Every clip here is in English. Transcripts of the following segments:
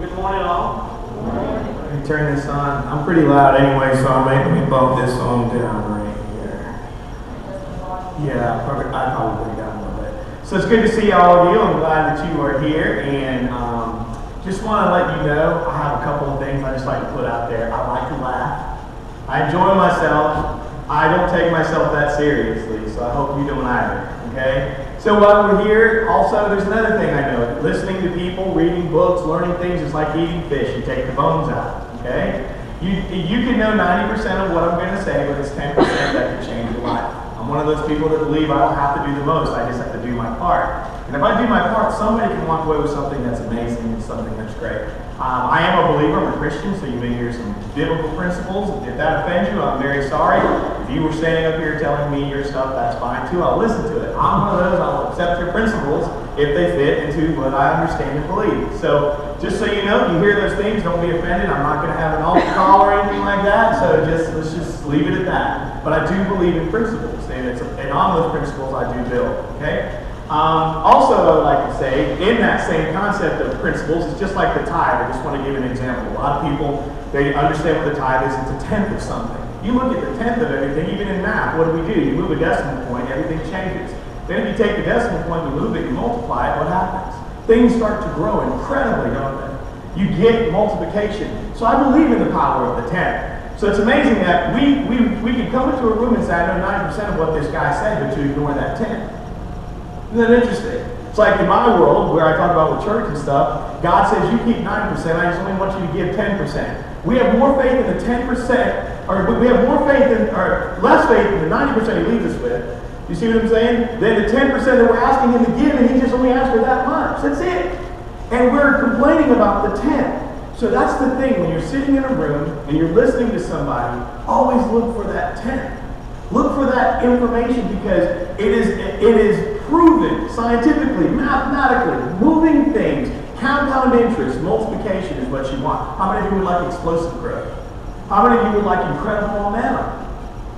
Good morning, all. Let me turn this on. I'm pretty loud anyway, so I'm making me bump this on down right here. Yeah, I probably bring it down a little bit. So it's good to see all of you. I'm glad that you are here, and just want to let you know I have a couple of things I just like to put out there. I like to laugh. I enjoy myself. I don't take myself that seriously, so I hope you don't either. Okay? So while we're here, also there's another thing I know. Listening to people, reading books, learning things is like eating fish. You take the bones out. Okay? You can know 90% of what I'm going to say, but it's 10% that can change your life. I'm one of those people that believe I don't have to do the most. I just have to do my part. And if I do my part, somebody can walk away with something that's amazing and something that's great. I am a believer. I'm a Christian, so you may hear some biblical principles. If that offends you, I'm very sorry. If you were standing up here telling me your stuff, that's fine too. I'll listen to it. I'm one of those. I'll accept your principles if they fit into what I understand and believe. So just so you know, if you hear those things, don't be offended. I'm not going to have an altar call or anything like that. So let's just leave it at that. But I do believe in principles, and on those principles I do build. Okay. Also, I would like to say, in that same concept of principles, it's just like the tithe. I just want to give an example. A lot of people, they understand what the tithe is. It's a tenth of something. You look at the tenth of everything, even in math, what do? You move a decimal point, everything changes. Then if you take the decimal point, you move it, you multiply it, what happens? Things start to grow incredibly, don't they? You get multiplication. So I believe in the power of the tenth. So it's amazing that we can come into a room and say, I know 90% of what this guy said, but you ignore that 10. Isn't that interesting? It's like in my world, where I talk about with church and stuff, God says you keep 9%, I just only want you to give 10%. We have more faith in the 10%, or we have more faith in, or less faith in the 90% he leaves us with. You see what I'm saying? Then the 10% that we're asking him to give, and he just only asks for that much. That's it. And we're complaining about the 10. So that's the thing, when you're sitting in a room and you're listening to somebody, always look for that 10. Look for that information, because it is proven scientifically, mathematically, moving things, compound interest, multiplication is what you want. How many of you would like explosive growth? How many of you would like incredible momentum?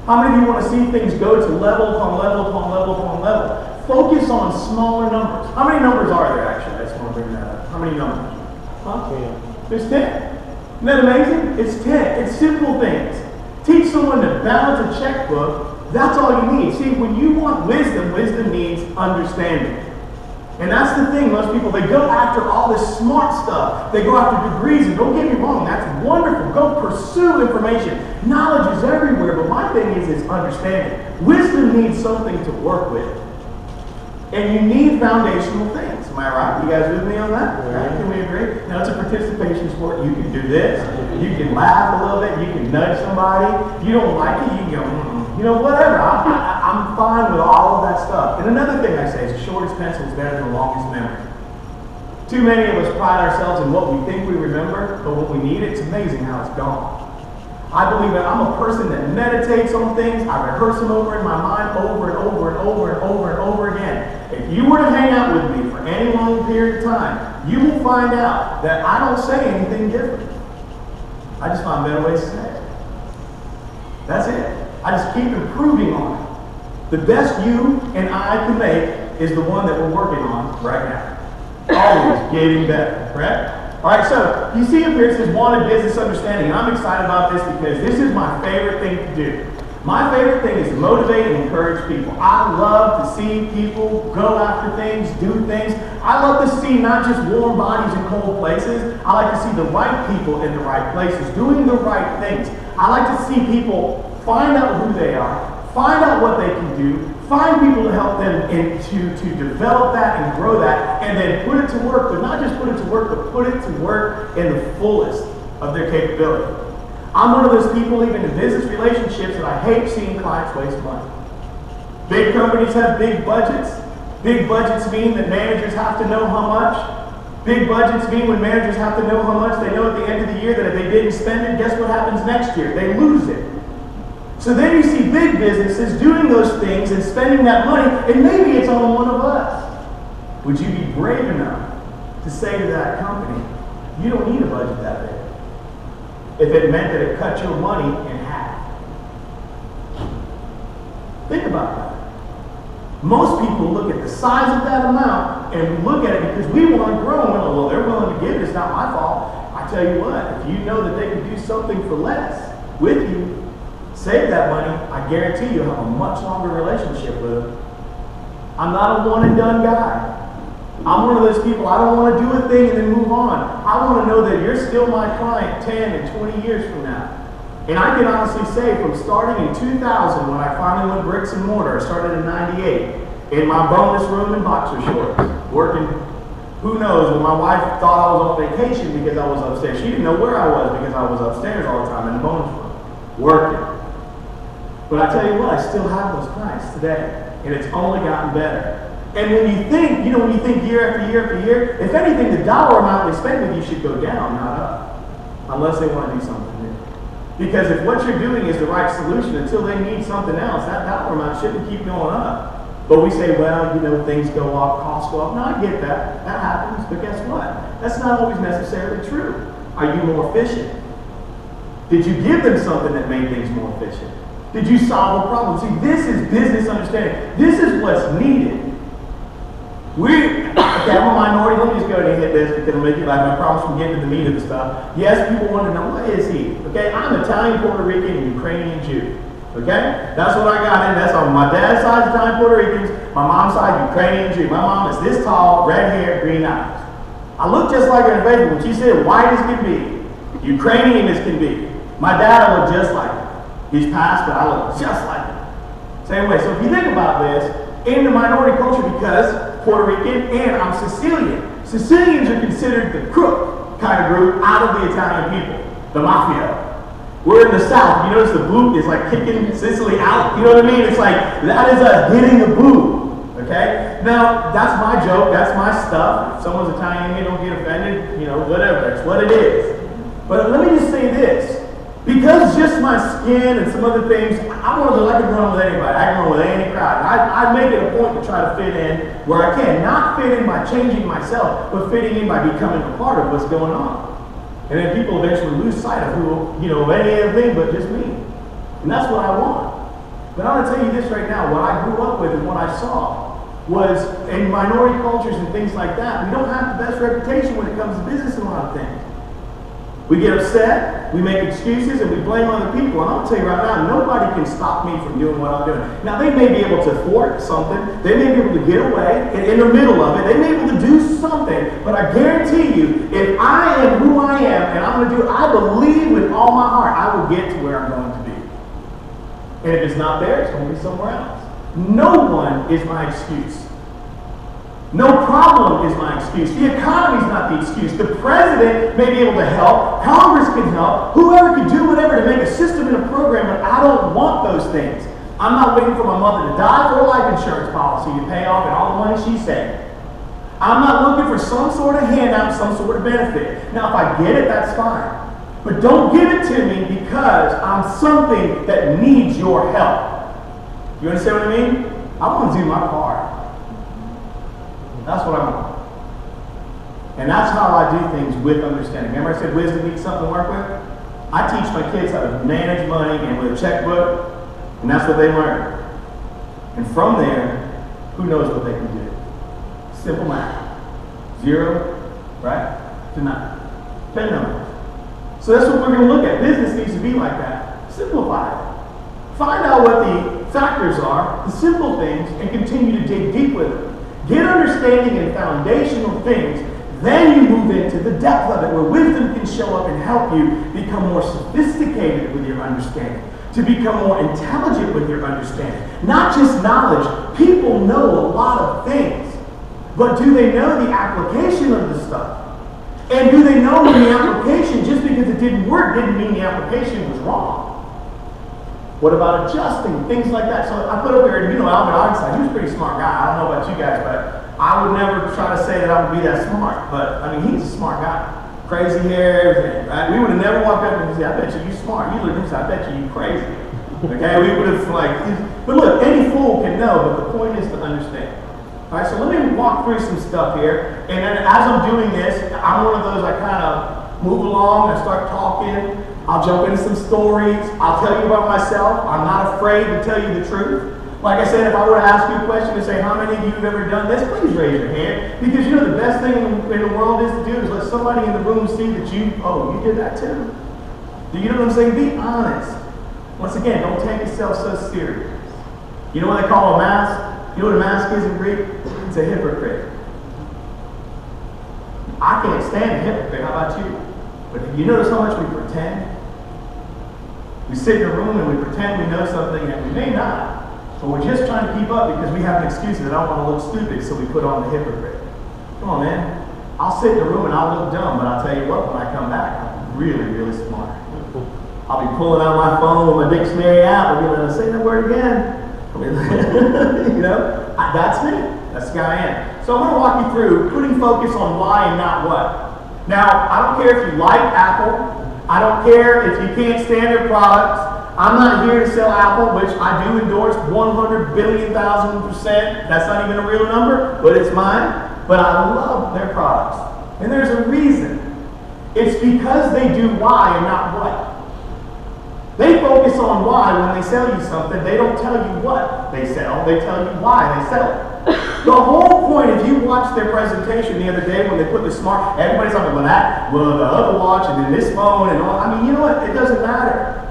How many of you want to see things go to level upon level upon level upon level? Focus on smaller numbers. How many numbers are there actually? I just want to bring that up. How many numbers? Huh? 10. There's 10. Isn't that amazing? It's 10. It's simple things. Teach someone to balance a checkbook. That's all you need. See, when you want wisdom, wisdom needs understanding. And that's the thing, most people, they go after all this smart stuff. They go after degrees, and don't get me wrong, that's wonderful. Go pursue information. Knowledge is everywhere, but my thing is understanding. Wisdom needs something to work with. And you need foundational things. Am I right? You guys with me on that? Right? Can we agree? Now, it's a participation sport. You can do this. You can laugh a little bit. You can nudge somebody. If you don't like it, you can go, you know, whatever. I'm fine with all of that stuff. And another thing I say is the shortest pencil is better than the longest memory. Too many of us pride ourselves in what we think we remember, but when we need it, it's amazing how it's gone. I believe that I'm a person that meditates on things. I rehearse them over in my mind over and over and over and over and over again. If you were to hang out with me for any long period of time, you will find out that I don't say anything different. I just find better ways to say it. That's it. I just keep improving on it. The best you and I can make is the one that we're working on right now. Always getting better, correct? All right, so you see up here it says wanted business understanding, and I'm excited about this because this is my favorite thing to do. My favorite thing is to motivate and encourage people. I love to see people go after things, do things. I love to see not just warm bodies in cold places. I like to see the right people in the right places, doing the right things. I like to see people find out who they are, find out what they can do, find people to help them to develop that and grow that, and then put it to work, but not just put it to work, but put it to work in the fullest of their capability. I'm one of those people, even in business relationships, that I hate seeing clients waste money. Big companies have big budgets. Big budgets mean that managers have to know how much. Big budgets mean when managers have to know how much, they know at the end of the year that if they didn't spend it, guess what happens next year? They lose it. So then you see big businesses doing those things and spending that money, and maybe it's on one of us. Would you be brave enough to say to that company, you don't need a budget that big, if it meant that it cut your money in half? Think about that. Most people look at the size of that amount and we look at it because we want to grow. And we're like, well, they're willing to give it. It's not my fault. I tell you what, if you know that they can do something for less with you, save that money, I guarantee you'll have a much longer relationship with them. I'm not a one and done guy. I'm one of those people, I don't want to do a thing and then move on. I want to know that you're still my client 10 and 20 years from now. And I can honestly say from starting in 2000 when I finally went bricks and mortar, I started in 98, in my bonus room in boxer shorts, working, who knows, when my wife thought I was on vacation because I was upstairs. She didn't know where I was because I was upstairs all the time in the bonus room, working. But I tell you what, I still have those clients today, and it's only gotten better. And when you think, when you think year after year after year, if anything, the dollar amount they spend with you should go down, not up, unless they want to do something new. Because if what you're doing is the right solution until they need something else, that dollar amount shouldn't keep going up. But we say, well, things go up, costs go up. No, I get that. That happens. But guess what? That's not always necessarily true. Are you more efficient? Did you give them something that made things more efficient? Did you solve a problem? See, this is business understanding. This is what's needed. Okay, I'm a minority. Let me just go ahead and hit this because it'll make you laugh. I promise we'll get to the meat of the stuff. Yes, people want to know, what is he? Okay, I'm Italian, Puerto Rican, and Ukrainian Jew. Okay? That's what I got in. That's on my dad's side, Italian, Puerto Ricans. My mom's side, Ukrainian Jew. My mom is this tall, red hair, green eyes. I look just like her in Facebook. When she said white as can be, Ukrainian as can be. My dad, I look just like him. He's passed, but I look just like him. Same way. So if you think about this, in the minority culture, because Puerto Rican and I'm Sicilian. Sicilians are considered the crook kind of group out of the Italian people, the mafia. We're in the South. You notice the boot is like kicking Sicily out. You know what I mean? It's like, that is us getting the boot. Okay? Now, that's my joke. That's my stuff. If someone's Italian, don't get offended. Whatever. It's what it is. But let me just say this. Because just my skin and some other things, I'm one of those, I can run with anybody. I can run with any crowd. I make it a point to try to fit in where I can. Not fit in by changing myself, but fitting in by becoming a part of what's going on. And then people eventually lose sight of any other thing but just me. And that's what I want. But I'm going to tell you this right now. What I grew up with and what I saw was in minority cultures and things like that, we don't have the best reputation when it comes to business and a lot of things. We get upset, we make excuses, and we blame other people. And I'll tell you right now, nobody can stop me from doing what I'm doing. Now, they may be able to thwart something. They may be able to get away in the middle of it. They may be able to do something. But I guarantee you, if I am who I am, and I'm going to do, I believe with all my heart, I will get to where I'm going to be. And if it's not there, it's going to be somewhere else. No one is my excuse. No problem is my excuse. The economy is not the excuse. The president may be able to help. Congress can help. Whoever can do whatever to make a system and a program, but I don't want those things. I'm not waiting for my mother to die for a life insurance policy to pay off and all the money she saved. I'm not looking for some sort of handout, some sort of benefit. Now, if I get it, that's fine. But don't give it to me because I'm something that needs your help. You understand what I mean? I want to do my part. That's what I want. And that's how I do things with understanding. Remember I said wisdom needs something to work with? I teach my kids how to manage money and with a checkbook, and that's what they learn. And from there, who knows what they can do? Simple math. 0, right, to 9. 10 numbers. So that's what we're going to look at. Business needs to be like that. Simplify it. Find out what the factors are, the simple things, and continue to dig deep with them. Get understanding in foundational things, then you move into the depth of it, where wisdom can show up and help you become more sophisticated with your understanding, to become more intelligent with your understanding. Not just knowledge. People know a lot of things, but do they know the application of the stuff? And do they know when the application, just because it didn't work, didn't mean the application was wrong? What about adjusting? Things like that. So I put up there, Albert Einstein, he was a pretty smart guy. I don't know about you guys, but I would never try to say that I would be that smart. But, he's a smart guy. Crazy hair, everything, right? We would have never walked up and said, I bet you're smart. You look at him and say, I bet you're crazy. Okay? We would have, but look, any fool can know, but the point is to understand. All right, so let me walk through some stuff here. And then as I'm doing this, I'm one of those, I kind of move along, I start talking. I'll jump into some stories. I'll tell you about myself. I'm not afraid to tell you the truth. Like I said, if I were to ask you a question and say, how many of you have ever done this, please raise your hand. Because you know the best thing in the world is to do is let somebody in the room see that you did that too. Do you know what I'm saying? Be honest. Once again, don't take yourself so serious. You know what they call a mask? You know what a mask is in Greek? It's a hypocrite. I can't stand a hypocrite. How about you? But you notice how much we pretend? We sit in a room and we pretend we know something that we may not. But we're just trying to keep up because we have an excuse that I don't want to look stupid, so we put on the hypocrite. Come on, man. I'll sit in a room and I'll look dumb, but I'll tell you what, when I come back, I'm really, really smart. I'll be pulling out my phone with my dictionary out and be like, say that word again. You know, that's me. That's the guy I am. So I'm going to walk you through putting focus on why and not what. Now, I don't care if you like Apple. I don't care if you can't stand their products. I'm not here to sell Apple, which I do endorse 100 billion thousand %. That's not even a real number, but it's mine. But I love their products. And there's a reason. It's because they do why and not what. They focus on why when they sell you something. They don't tell you what they sell. They tell you why they sell it. The whole point, if you watched their presentation the other day when they put the smart, everybody's talking about that, well, the other watch and then this phone and all. I mean, you know what? It doesn't matter.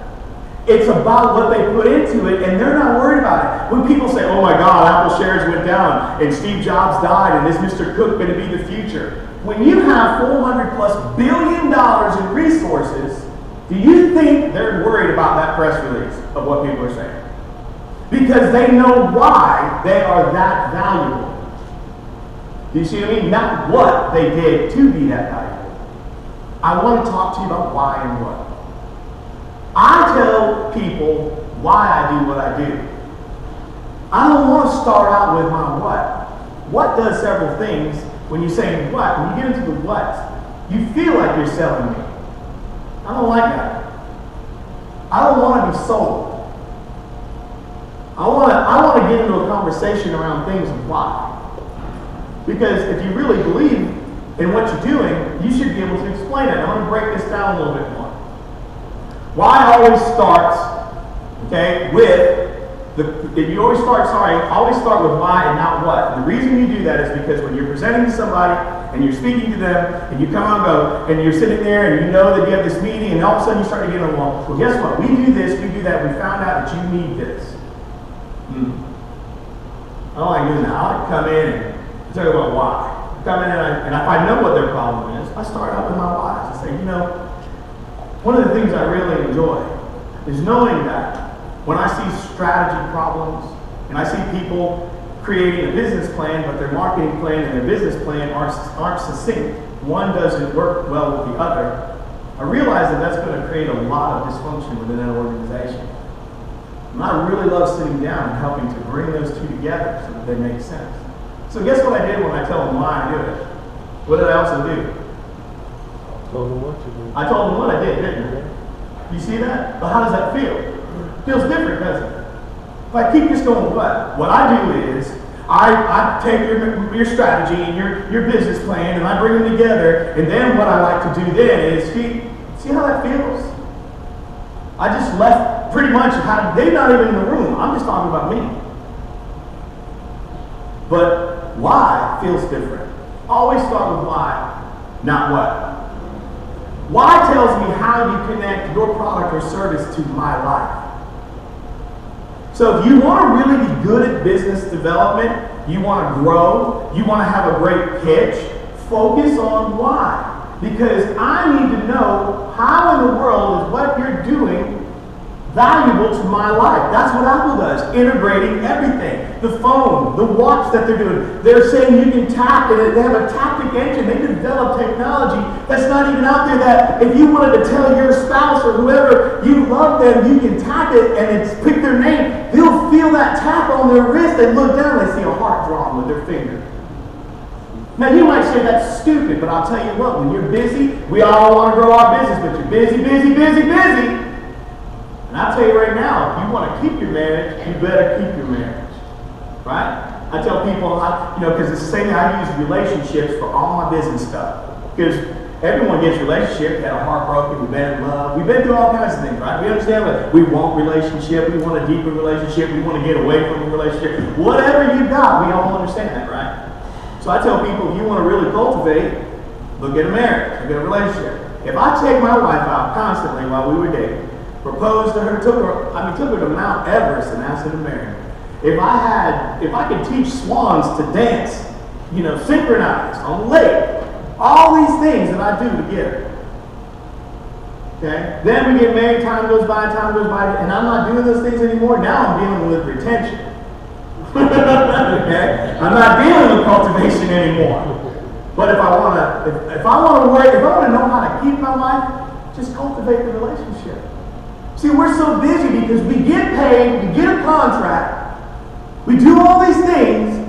It's about what they put into it, and they're not worried about it. When people say, oh my God, Apple shares went down, and Steve Jobs died, and is Mr. Cook going to be the future? When you have $400+ billion in resources, do you think they're worried about that press release of what people are saying? Because they know why they are that valuable. Do you see what I mean? Not what they did to be that valuable. I want to talk to you about why and what. I tell people why I do what I do. I don't want to start out with my what. What does several things. When you're saying what, when you get into the what, you feel like you're selling me. I don't like that. I don't want to be sold. I want to get into a conversation around things of why. Because if you really believe in what you're doing, you should be able to explain it. I'm going to break this down a little bit more. Why always starts, okay, always start with why and not what. And the reason you do that is because when you're presenting to somebody and you're speaking to them and you come out and go and you're sitting there and you know that you have this meeting and all of a sudden you start to get along, well, guess what? We do this, we do that, we found out that you need this. I don't like doing that. I like to come in and talk about why. Come in and if I know what their problem is, I start out with my whys. I say, you know, one of the things I really enjoy is knowing that when I see strategy problems and I see people creating a business plan, but their marketing plan and their business plan aren't succinct, one doesn't work well with the other, I realize that that's going to create a lot of dysfunction within an organization. And I really love sitting down and helping to bring those two together so that they make sense. So guess what I did when I tell them why I do it? What did I also do? Told them what you did. I told them what I did, didn't I? You see that? But how does that feel? It feels different, doesn't it? If I keep just going, what I do is I take your strategy and your business plan and I bring them together, and then what I like to do then is see how that feels? I just left pretty much they're not even in the room. I'm just talking about me. But why feels different. Always start with why, not what. Why tells me how you connect your product or service to my life. So if you want to really be good at business development, you want to grow, you want to have a great pitch, focus on why. Because I need to know how in the world is what you're doing valuable to my life. That's what Apple does, integrating everything. The phone, the watch that they're doing. They're saying you can tap it, and they have a taptic engine. They develop technology that's not even out there that if you wanted to tell your spouse or whoever you love them, you can tap it and it's pick their name. They'll feel that tap on their wrist. They look down, they see a heart drawn with their finger. Now you might say that's stupid, but I'll tell you what, when you're busy, we all want to grow our business, but you're busy, busy, busy, busy. And I'll tell you right now, if you want to keep your marriage, you better keep your marriage. Right? I tell people, because it's the same thing, I use relationships for all my business stuff. Because Everyone gets relationship, had a heart broken, we've been in love. We've been through all kinds of things, right? We understand that we want relationship, we want a deeper relationship, we want to get away from a relationship. Whatever you've got, we all understand that, right? So I tell people, if you want to really cultivate, look at a marriage, look at a relationship. If I take my wife out constantly while we were dating, proposed to her, took her to Mount Everest and asked her to marry me. If I could teach swans to dance, synchronized on the lake, all these things that I do together. Okay? Then we get married, time goes by, and I'm not doing those things anymore. Now I'm dealing with retention. Okay? I'm not dealing with cultivation anymore. But if I want to know how to keep my life, just cultivate the relationship. See, we're so busy because we get paid, we get a contract, we do all these things,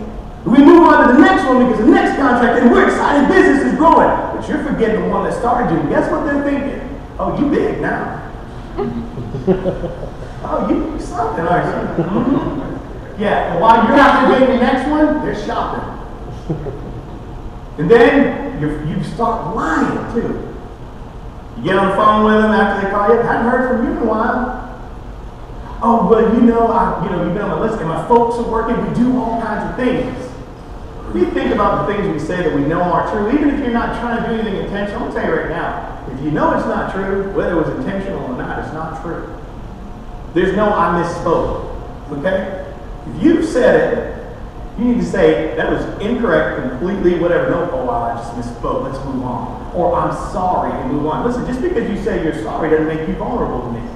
we move on to the next one because the next contract, and we're excited, business is growing. But you're forgetting the one that started you. Guess what they're thinking? Oh, you big now. Oh, you something, aren't you? Yeah, and while you're out there getting the next one, they're shopping. And then you start lying too. You get on the phone with them after they call you. Haven't heard from you in a while. Oh, well, you've been on my list, and my folks are working. We do all kinds of things. We think about the things we say that we know aren't true, even if you're not trying to do anything intentional. I'll tell you right now, if you know it's not true, whether it was intentional or not, it's not true. There's no I misspoke. Okay? If you've said it, you need to say, that was incorrect, completely, whatever. No, oh, wow, I just misspoke. Let's move on. Or I'm sorry, and move on. Listen, just because you say you're sorry doesn't make you vulnerable to me.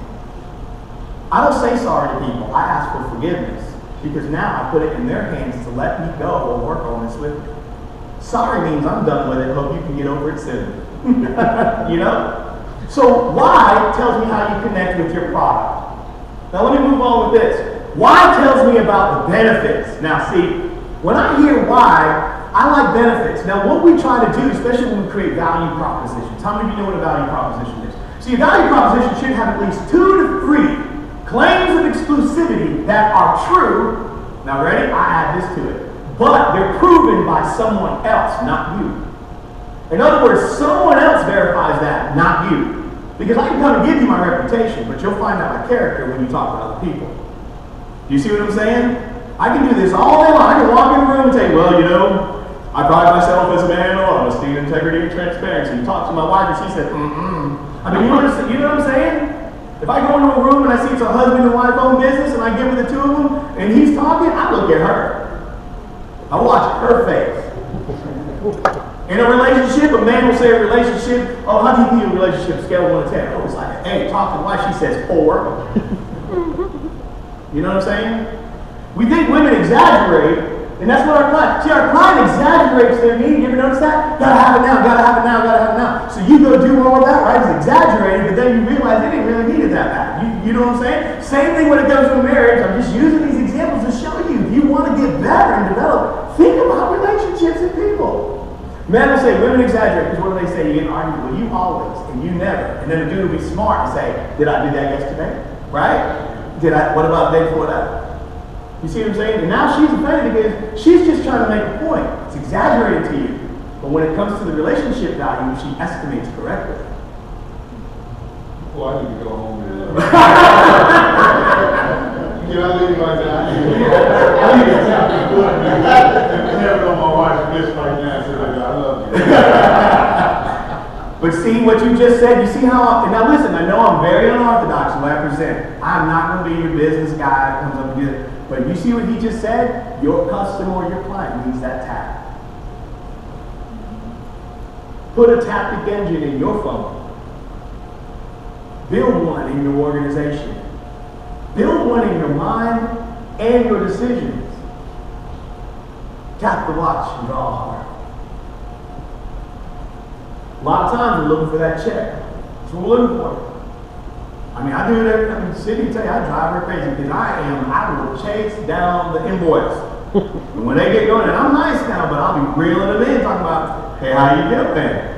I don't say sorry to people. I ask for forgiveness. Because now I put it in their hands to let me go or work on this with me. Sorry means I'm done with it. Hope you can get over it soon. So why tells me how you connect with your product. Now let me move on with this. Why tells me about the benefits. Now see, when I hear why, I like benefits. Now what we try to do, especially when we create value propositions. How many of you know what a value proposition is? See, a value proposition should have at least 2 to 3 claims of exclusivity that are true. Now ready? I add this to it. But they're proven by someone else, not you. In other words, someone else verifies that, not you. Because I can come and give you my reputation, but you'll find out my character when you talk to other people. Do you see what I'm saying? I can do this all day long. I can walk in the room and say, well, I pride myself as a man of honesty, integrity, and transparency. You talk to my wife and she said, I mean, you know what I'm saying? If I go into a room and I see it's a husband and wife owned business and I get with the 2 of them and he's talking, I look at her. I watch her face. In a relationship, a man will say a relationship, oh, how do you view a relationship scale of 1 to 10? Oh, it's like, hey, talk to the wife, she says 4. You know what I'm saying? We think women exaggerate, and that's what our client exaggerates their need. You ever notice that? Gotta have it now, gotta have it now, gotta have it now. So you go do all of that, right? It's exaggerated, but then you realize they didn't really need it that bad. You know what I'm saying? Same thing when it comes to marriage. I'm just using these examples to show you. If you want to get better and develop, think about relationships and people. Men will say, women exaggerate, because what do they say? You get argued, well, you always, and you never. And then the dude will be smart and say, did I do that yesterday? Right? What about the day before that? You see what I'm saying? And now she's offended because she's just trying to make a point. It's exaggerated to you. But when it comes to the relationship value, she estimates correctly. Well, I need to go home and can I leave like that? I need to tap the foot. I never know my wife's list right now. So I love you. But see what you just said? You see how, now listen, I know I'm very unorthodox in what I present. I'm not going to be your business guy that comes up and gets it. But you see what he just said? Your customer or your client needs that tap. Put a Taptic engine in your phone. Build one in your organization. Build one in your mind and your decisions. Tap the watch and draw a heart. A lot of times we're looking for that check. That's what we're looking for. I mean, I do that. I mean, Cindy tell you, I drive her crazy because I will chase down the invoice. And when they get going, and I'm nice now, but I'll be reeling them in, talking about, hey, how you doing?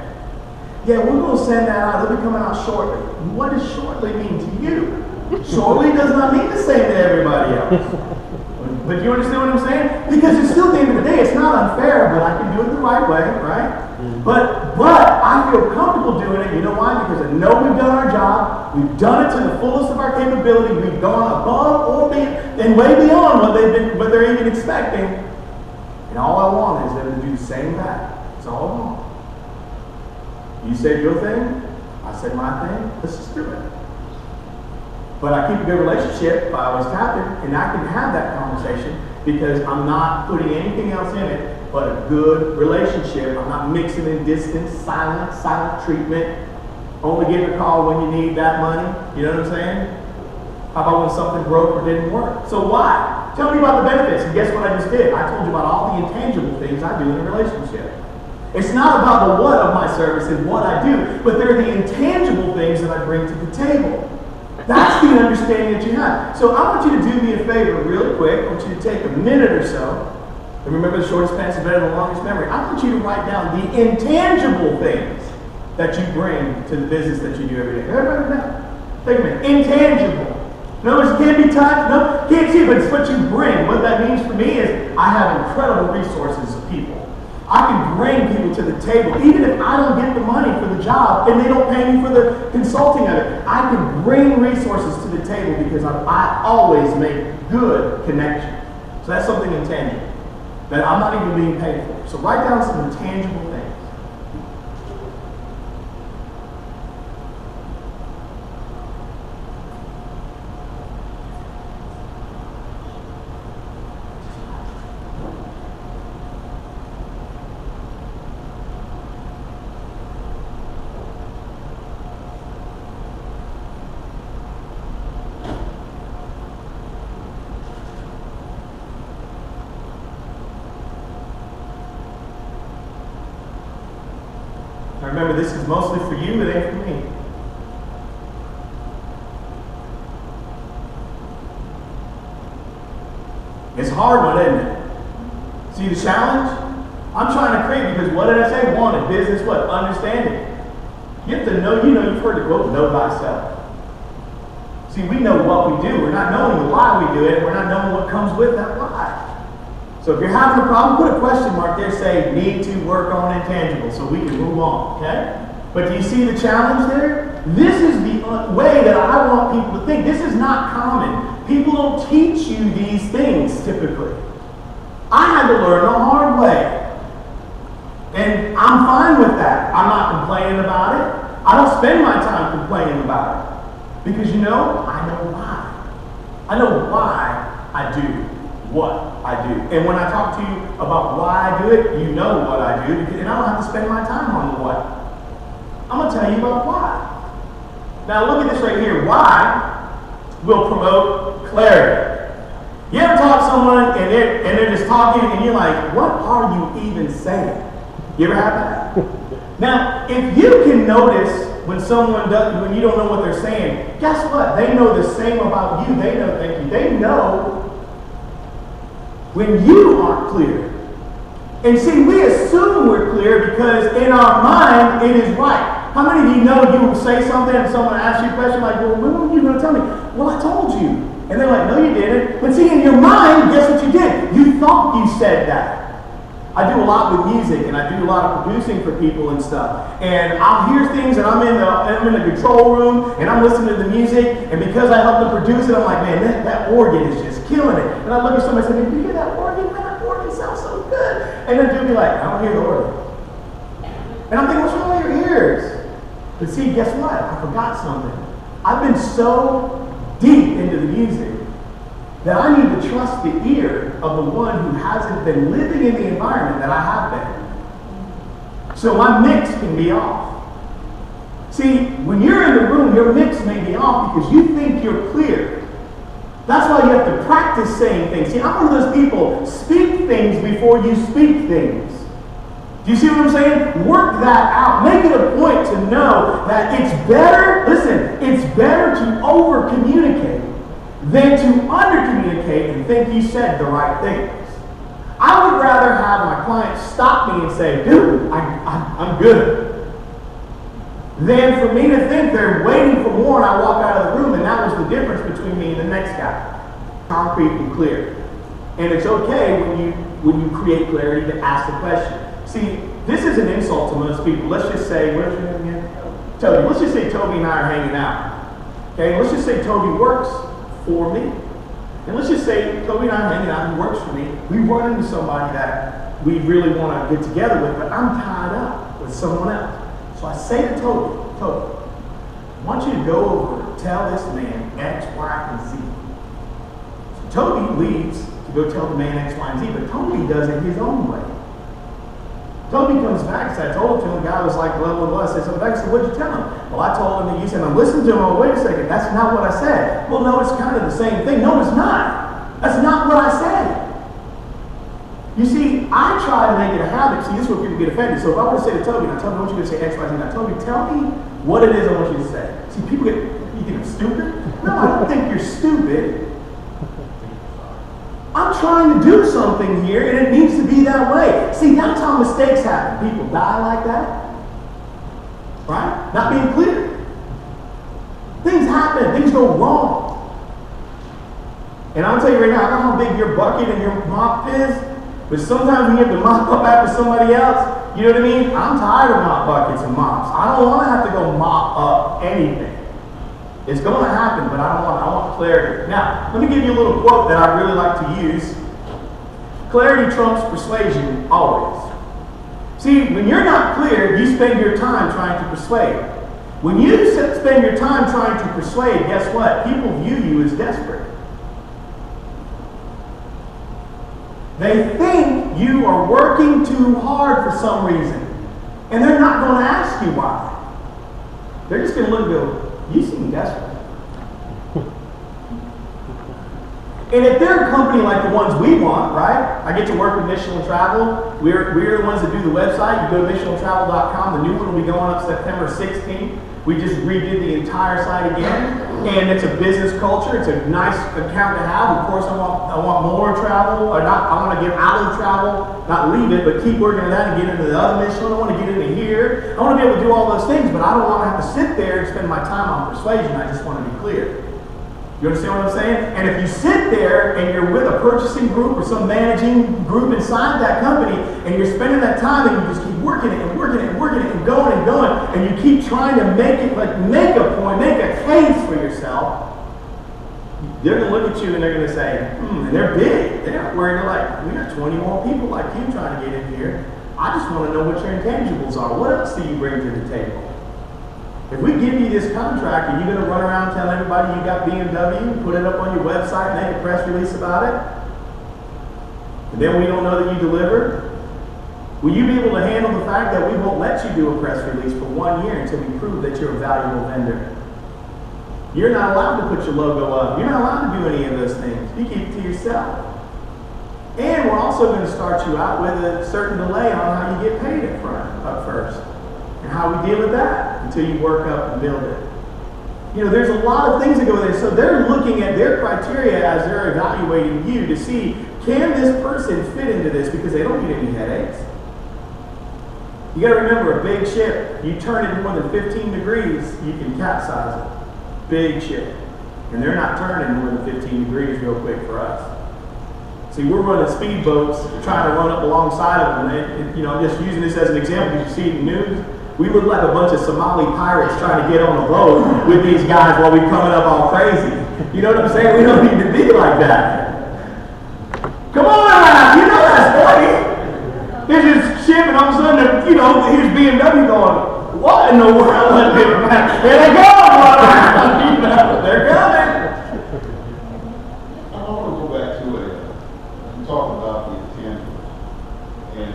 Yeah, we're going to send that out. It'll be coming out shortly. What does shortly mean to you? Shortly does not mean the same to everybody else. But you understand what I'm saying? Because it's still, at the end of the day, it's not unfair, but I can do it the right way, right? But I feel comfortable doing it. You know why? Because I know we've done our job. We've done it to the fullest of our capability. We've gone above or and way beyond what they're even expecting. And all I want is them to do the same back. That's all I want. You said your thing, I said my thing. Let's just do it. But I keep a good relationship if I always tap it, and I can have that conversation because I'm not putting anything else in it but a good relationship. I'm not mixing in distance, silent treatment, only getting a call when you need that money. You know what I'm saying? How about when something broke or didn't work? So why? Tell me about the benefits, and guess what I just did? I told you about all the intangible things I do in a relationship. It's not about the what of my service and what I do, but they're the intangible things that I bring to the table. That's the understanding that you have. So I want you to do me a favor really quick. I want you to take a minute or so. And remember, the shortest pants is better than the longest memory. I want you to write down the intangible things that you bring to the business that you do every day. Everybody know? Take a minute. Intangible. In other words, it can't be touched. No, can't see it, but it's what you bring. What that means for me is I have incredible resources of people. I can bring people to the table, even if I don't get the money for the job and they don't pay me for the consulting of it. I can bring resources to the table because I always make good connections. So that's something intangible that I'm not even being paid for. So write down some intangible things. Now remember, this is mostly for you, it ain't for me. It's a hard one, isn't it? See the challenge? I'm trying to create, because what did I say? Wanted, business, what? Understanding. You have to know, you've heard the quote, know thyself. See, we know what we do. We're not knowing the why we do it, and we're not knowing what comes with that why. So if you're having a problem, put a question mark there, say, need to work on intangibles, so we can move on, okay? But do you see the challenge there? This is the way that I want people to think. This is not common. People don't teach you these things, typically. I had to learn the hard way. And I'm fine with that. I'm not complaining about it. I don't spend my time complaining about it. Because I know why. I know why I do what I do. And when I talk to you about why I do it, you know what I do, and I don't have to spend my time on the what. I'm going to tell you about why. Now look at this right here. Why will promote clarity. You ever talk to someone and they're just talking and you're like, what are you even saying? You ever have that? Now, if you can notice when someone does, when you don't know what they're saying, guess what? They know the same about you. They know, thank you. They know when you aren't clear. And see, we assume we're clear because in our mind, it is right. How many of you know you will say something and someone asks you a question like, well, when were you going to tell me? Well, I told you. And they're like, no, you didn't. But see, in your mind, guess what you did? You thought you said that. I do a lot with music, and I do a lot of producing for people and stuff. And I'll hear things, and I'm in the control room, and I'm listening to the music, and because I help them produce it, I'm like, man, that organ is just killing it. And I look at somebody and say, did you hear that organ? Man, that organ sounds so good. And then they'll be like, I don't hear the organ. And I'm thinking, what's wrong with your ears? But see, guess what? I forgot something. I've been so deep into the music that I need to trust the ear of the one who hasn't been living in the environment that I have been. So my mix can be off. See, when you're in the room, your mix may be off because you think you're clear. That's why you have to practice saying things. See, I'm one of those people, speak things before you speak things. Do you see what I'm saying? Work that out. Make it a point to know that it's better, listen, it's better to over-communicate than to under-communicate and think you said the right things. I would rather have my clients stop me and say, dude, I'm good, than for me to think they're waiting for more and I walk out of the room and that was the difference between me and the next guy. Concrete and clear. And it's okay when you create clarity to ask the question. See, this is an insult to most people. Let's just say, what is your name again? Toby. Let's just say Toby and I are hanging out. Okay, let's just say Toby works for me. And let's just say Toby and I are hanging out, he works for me. We run into somebody that we really want to get together with, but I'm tied up with someone else. So I say to Toby, I want you to go over and tell this man X, Y, and Z. So Toby leaves to go tell the man X, Y, and Z, but Toby does it his own way. Toby comes back and said, I told it to him, the guy was like, blah, blah, blah. I said, so back, I said, what'd you tell him? Well, I told him that you said, now listen to him. Oh, wait a second, that's not what I said. Well, no, it's kind of the same thing. No, it's not. That's not what I said. You see, I try to make it a habit. See, this is where people get offended. So if I were to say to Toby, now Toby, I want you to say X, Y, Z. Now Toby, tell me what it is I want you to say. See, people get, you think I'm stupid? No, I don't think you're stupid. I'm trying to do something here, and it needs to be that way. See, that's how mistakes happen. People die like that. Right? Not being clear. Things happen. Things go wrong. And I'll tell you right now, I don't know how big your bucket and your mop is, but sometimes when you have to mop up after somebody else, you know what I mean? I'm tired of mop buckets and mops. I don't want to have to go mop up anything. It's going to happen, but I want clarity. Now, let me give you a little quote that I really like to use. Clarity trumps persuasion, always. See, when you're not clear, you spend your time trying to persuade. When you spend your time trying to persuade, guess what? People view you as desperate. They think you are working too hard for some reason, and they're not going to ask you why. They're just going to look and go, you seem desperate. And if they're a company like the ones we want, right? I get to work with Michelin Travel. We're the ones that do the website. You go to michelintravel.com. The new one will be going up September 16th. We just redid the entire site again. And it's a business culture. It's a nice account to have. Of course, I want more travel. Or not, I want to get out of travel, not leave it, but keep working on that and get into the other Michelin. I want to get into here. I want to be able to do all those things, but I don't want to have to sit there and spend my time on persuasion. I just want to be clear. You understand what I'm saying? And if you sit there and you're with a purchasing group or some managing group inside that company, and you're spending that time and you just keep working it and working it and working it and going, and you keep trying to make it, like make a point, make a case for yourself, they're going to look at you and they're going to say, and they're big. They're not worried. They're like, we got 20 more people like you trying to get in here. I just want to know what your intangibles are. What else do you bring to the table? If we give you this contract, are you going to run around telling everybody you got BMW, put it up on your website, make a press release about it? And then we don't know that you delivered? Will you be able to handle the fact that we won't let you do a press release for 1 year until we prove that you're a valuable vendor? You're not allowed to put your logo up. You're not allowed to do any of those things. You keep it to yourself. And we're also going to start you out with a certain delay on how you get paid up first. And how we deal with that until you work up and build it. You know, there's a lot of things that go there. So they're looking at their criteria as they're evaluating you to see, can this person fit into this? Because they don't need any headaches. You got to remember, a big ship, you turn it more than 15 degrees, you can capsize it. Big ship. And they're not turning more than 15 degrees real quick for us. See, we're running speedboats, trying to run up alongside of them. And, you know, I'm just using this as an example. Did you see the news? We look like a bunch of Somali pirates trying to get on a boat with these guys while we're coming up all crazy. You know what I'm saying? We don't need to be like that. Come on, you know that's funny. There's this ship, and all of a sudden, you know, here's BMW going, what in the world? Here they go! You know, they're coming. I want to go back to you talking about the intangibles. And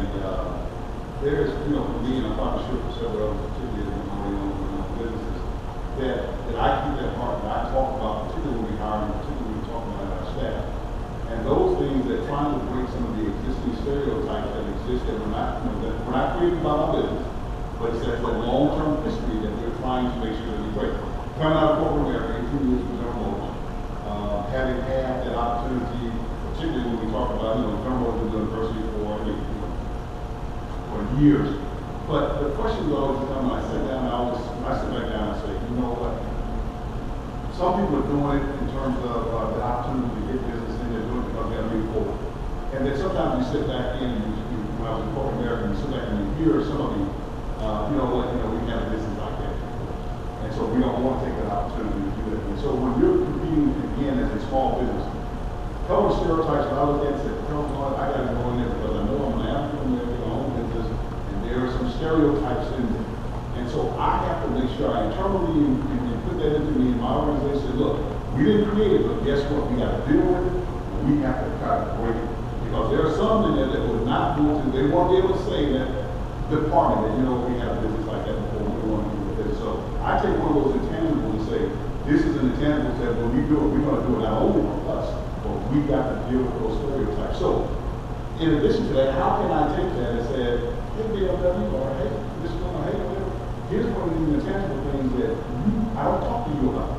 there's, you know, for me, and I'm probably sure for several others, particularly in my businesses, that I keep at heart, and I talk about, particularly when we hire, and particularly when we talk about our staff. And those things that trying to break some of the existing stereotypes that exist that we're not, you know, that we're not creating about our business, but it's that long-term history that we're trying to make sure that we break. Coming out of corporate America, 18 years with General Motors, having had that opportunity, particularly when we talk about, you know, General Motors in the university for years. But the question will always come when I sit down, when I sit back down and say, you know what? Some people are doing it in terms of the opportunity to get business in, they're doing it because they got to move forward. And then sometimes you sit back in, and when I was in corporate America, you sit back and you hear some of the, we have a business like that. And so we don't want to take that opportunity to do that. And so when you're competing again as a small business, couple of stereotypes that I look at and say, I got to go in there because I know I'm an African American, I own business, and there are some stereotypes in there. And so I have to make sure I internally and put that into me in my organization. Look, we didn't create it, but guess what? We got to deal with it, and we have to try to break it. Because there are some in there that will not do it, they won't be able to say that department that, we have a business like that before, we want to do with this. So I take one of those intangibles and say, this is an intangible that when we do it, we're going to do it not only for us, but we got to deal with those stereotypes. So, in addition to that, how can I take that and say, hey, BLW, or hey, this is going to, hey, whatever. Here's one of these intangible things that I don't talk to you about.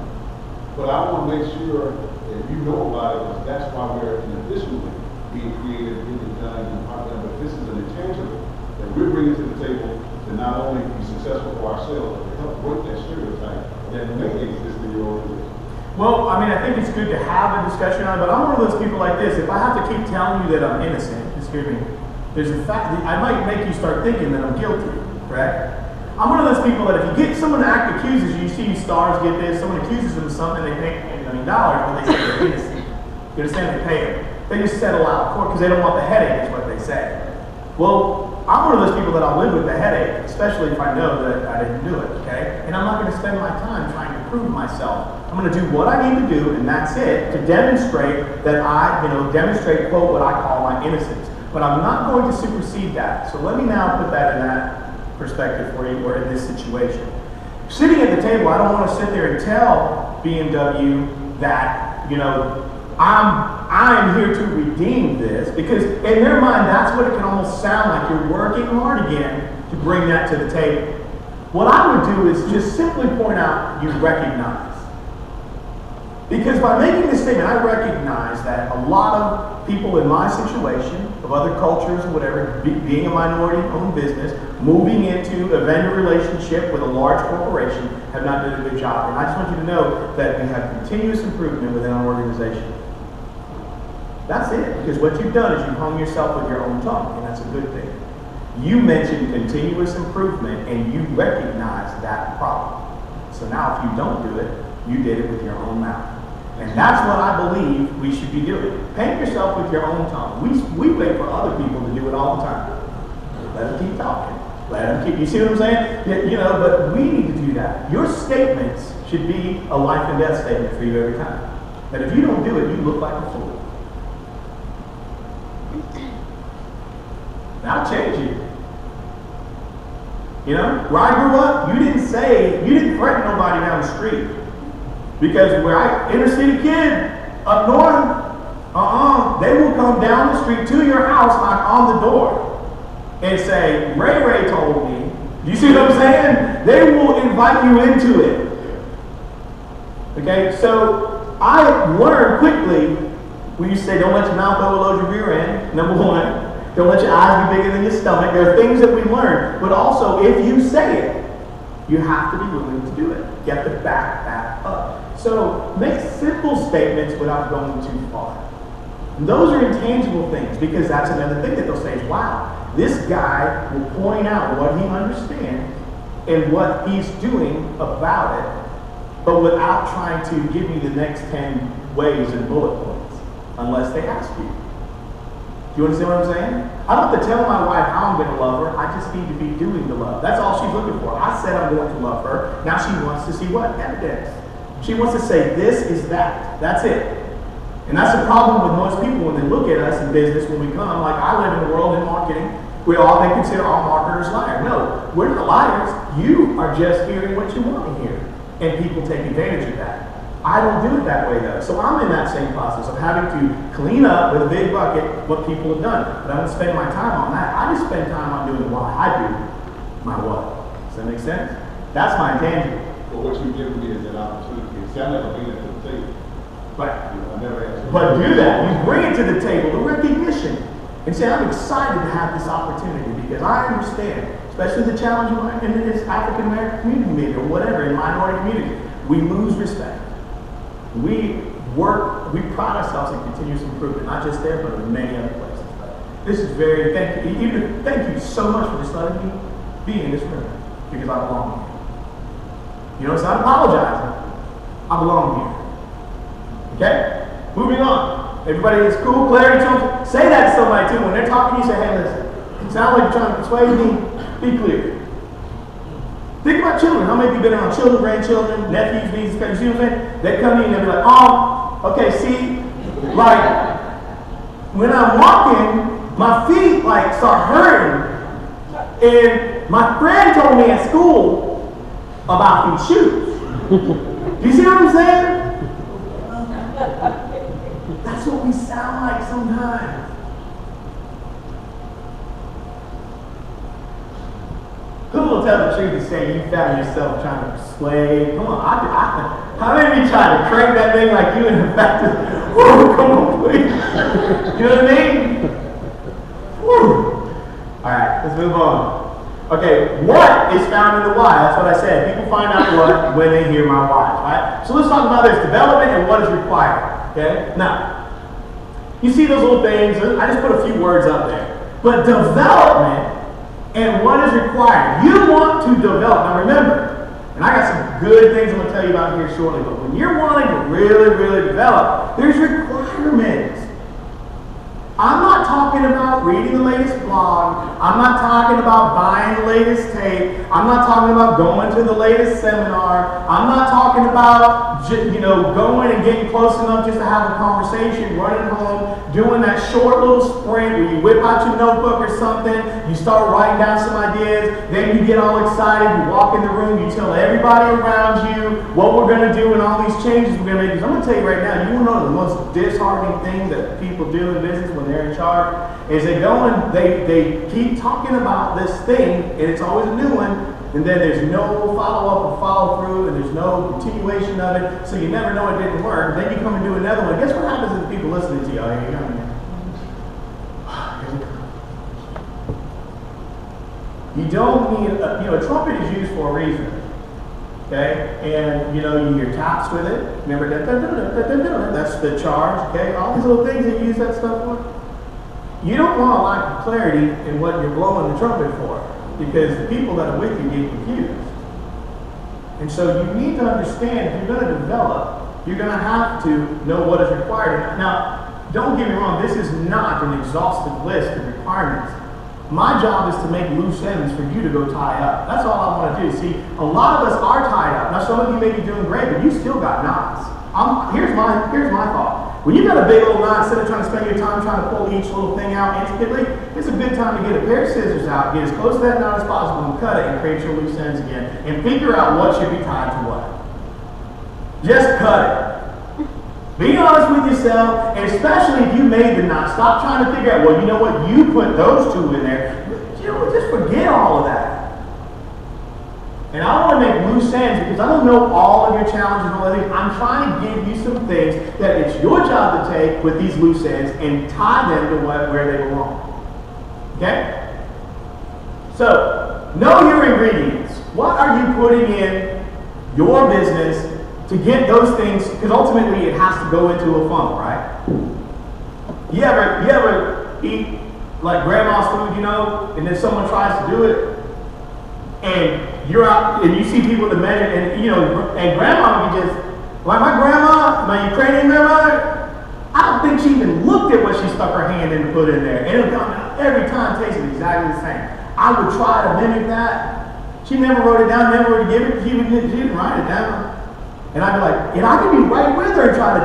But I want to make sure that you know about it, because that's why we're in additionally being creative, getting done, and part of that. But this is an intangible that we're bringing to the table to not only be successful for ourselves, but to help break that stereotype that may exist in your organization. Well, I think it's good to have a discussion on it, but I'm one of those people like this. If I have to keep telling you that I'm innocent, excuse me, there's a fact that I might make you start thinking that I'm guilty, correct? I'm one of those people that if you get someone to act accuses you, see stars get this, someone accuses them of something, they pay $1 million, but they say they're innocent. You understand? They pay them. They just settle out of court because they don't want the headache, is what they say. Well, I'm one of those people that I'll live with the headache, especially if I know that I didn't do it, okay? And I'm not going to spend my time trying to prove myself. I'm going to do what I need to do, and that's it, to demonstrate that demonstrate, quote, what I call my innocence. But I'm not going to supersede that. So let me now put that in that perspective for you, or in this situation. Sitting at the table, I don't want to sit there and tell BMW that, I'm here to redeem this, because in their mind, that's what it can almost sound like. You're working hard again to bring that to the table. What I would do is just simply point out you recognize. Because by making this statement, I recognize that a lot of people in my situation, of other cultures or whatever, being a minority-owned business, moving into a vendor relationship with a large corporation, have not done a good job. And I just want you to know that we have continuous improvement within our organization. That's it, because what you've done is you've hung yourself with your own tongue, and that's a good thing. You mentioned continuous improvement, and you recognize that problem. So now if you don't do it, you did it with your own mouth. And that's what I believe we should be doing. Paint yourself with your own tongue. We wait for other people to do it all the time. Let them keep talking. Let them keep, you see what I'm saying? But we need to do that. Your statements should be a life and death statement for you every time. But if you don't do it, you look like a fool. That'll change you. Where I grew up, you didn't threaten nobody down the street. Because inner city kid up north, they will come down the street to your house, knock on the door, and say, Ray told me. Do you see what I'm saying? They will invite you into it. Okay, so I learned quickly when you say don't let your mouth overload your rear end, number one. Don't let your eyes be bigger than your stomach. There are things that we learn. But also, if you say it, you have to be willing to do it. You have to back that up. So make simple statements without going too far. And those are intangible things, because that's another thing that they'll say is, wow, this guy will point out what he understands and what he's doing about it, but without trying to give me the next 10 ways and bullet points, unless they ask you. Do you understand what I'm saying? I don't have to tell my wife how I'm going to love her. I just need to be doing the love. That's all she's looking for. I said I'm going to love her. Now she wants to see what? Evidence. She wants to say this is that. That's it. And that's the problem with most people when they look at us in business when we come. Like, I live in a world in marketing where they consider all marketers liars. No, we're not liars. You are just hearing what you want to hear. And people take advantage of that. I don't do it that way though. So I'm in that same process of having to clean up with a big bucket what people have done. But I don't spend my time on that. I just spend time on doing what I do, my what. Does that make sense? That's my intangible. But what you give me is an opportunity. See, I never bring it to the table. Right. I never asked. But do that. You bring it to the table, the recognition. And say, I'm excited to have this opportunity because I understand, especially the challenge in this African American community maybe, or whatever, in minority community. We lose respect. We pride ourselves in continuous improvement, not just there, but in many other places. This is very, thank you so much for just letting me be in this room, because I belong here. You know, it's not apologizing. I belong here. Okay? Moving on. Everybody is cool, clarity, children. Say that to somebody too. When they're talking to you, say, hey, listen, it sounds like you're trying to persuade me. Be clear. Think about children. How many of you been around children, grandchildren, nephews, nieces, you see what I'm saying? They come in and they'll be like, oh, okay, see, like, when I'm walking, my feet like start hurting. And my friend told me at school about these shoes. Do you see what I'm saying? That's what we sound like sometimes. Who will tell the truth and say you found yourself trying to persuade? Come on, how many of you try to crank that thing like you in the fact that, whoo, come on, please. You know what I mean? Woo. All right, let's move on. Okay, what is found in the why? That's what I said. People find out what when they hear my why, right? So let's talk about this, development and what is required, okay? Now, you see those little things, I just put a few words up there. But development and what is required. You want to develop. Now remember, and I got some good things I'm going to tell you about here shortly, but when you're wanting to really, really develop, there's requirements. I'm not talking about reading the latest blog. I'm not talking about buying the latest tape. I'm not talking about going to the latest seminar. I'm not talking about, going and getting close enough just to have a conversation, running home, doing that short little sprint where you whip out your notebook or something, you start writing down some ideas, then you get all excited, you walk in the room, you tell everybody around you what we're going to do and all these changes we're going to make. Because I'm going to tell you right now, you want to know the most disheartening thing that people do in business when they're in charge is they go and they keep talking about this thing, and it's always a new one, and then there's no follow-up or follow-through, and there's no continuation of it, so you never know it didn't work. Then you come and do another one. Guess what happens to the people listening to you? Oh, here you go. You don't need, a trumpet is used for a reason. Okay? And, you hear taps with it. Remember, that's the charge. Okay? All these little things that you use that stuff for. You don't want a lack of clarity in what you're blowing the trumpet for, because the people that are with you get confused. And so you need to understand, if you're going to develop, you're going to have to know what is required. Now, don't get me wrong, this is not an exhaustive list of requirements. My job is to make loose ends for you to go tie up. That's all I want to do. See, a lot of us are tied up. Now, some of you may be doing great, but you still got knots. Here's my thought. When you got a big old knot, instead of trying to spend your time trying to pull each little thing out instantly, it's a good time to get a pair of scissors out, get as close to that knot as possible, and cut it and create your loose ends again, and figure out what should be tied to what. Just cut it. Be honest with yourself, and especially if you made the knot, stop trying to figure out, well, you know what, you put those two in there. Just forget all of that. And I want to make loose ends because I don't know all of your challenges and all that things. I'm trying to give you some things that it's your job to take with these loose ends and tie them to where they belong. Okay? So, know your ingredients. What are you putting in your business to get those things? Because ultimately it has to go into a funnel, right? You ever eat like grandma's food, and then someone tries to do it, and you're out and you see people that measure, and and grandma would just, like my grandma, my Ukrainian grandmother, I don't think she even looked at what she stuck her hand in to put in there. And it would come out every time tasted exactly the same. I would try to mimic that. She never wrote it down, never would give it, she didn't write it down. And I'd be like, and I could be right with her and try to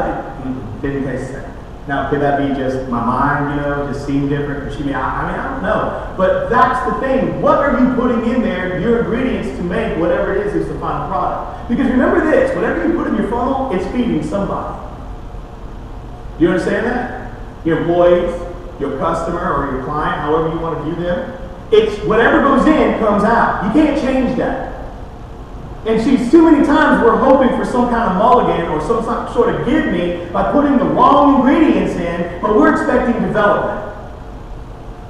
didn't taste the same. Now, could that be just my mind, just seem different? I don't know. But that's the thing. What are you putting in there, your ingredients, to make whatever it is the final product? Because remember this, whatever you put in your funnel, it's feeding somebody. Do you understand that? Your employees, your customer, or your client, however you want to view them. It's whatever goes in, comes out. You can't change that. And see, too many times we're hoping for some kind of mulligan or some sort of give me by putting the wrong ingredients in, but we're expecting development.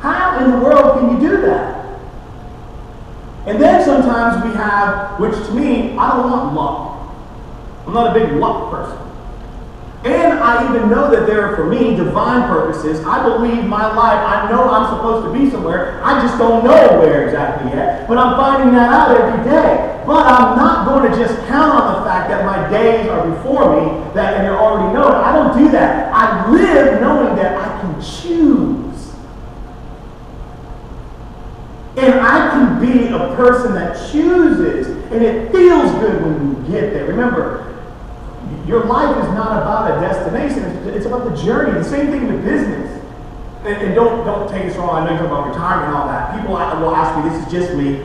How in the world can you do that? And then sometimes we have, which to me, I don't want luck. I'm not a big luck person. And I even know that there are, for me, divine purposes. I believe my life, I know I'm supposed to be somewhere. I just don't know where exactly yet. But I'm finding that out every day. But I'm not going to just count on the fact that my days are before me, and they're already known. I don't do that. I live knowing that I can choose. And I can be a person that chooses. And it feels good when you get there. Remember, your life is not about a destination. It's about the journey. The same thing with business. And don't take this wrong. I know you're talking about retirement and all that. People will ask me, this is just me.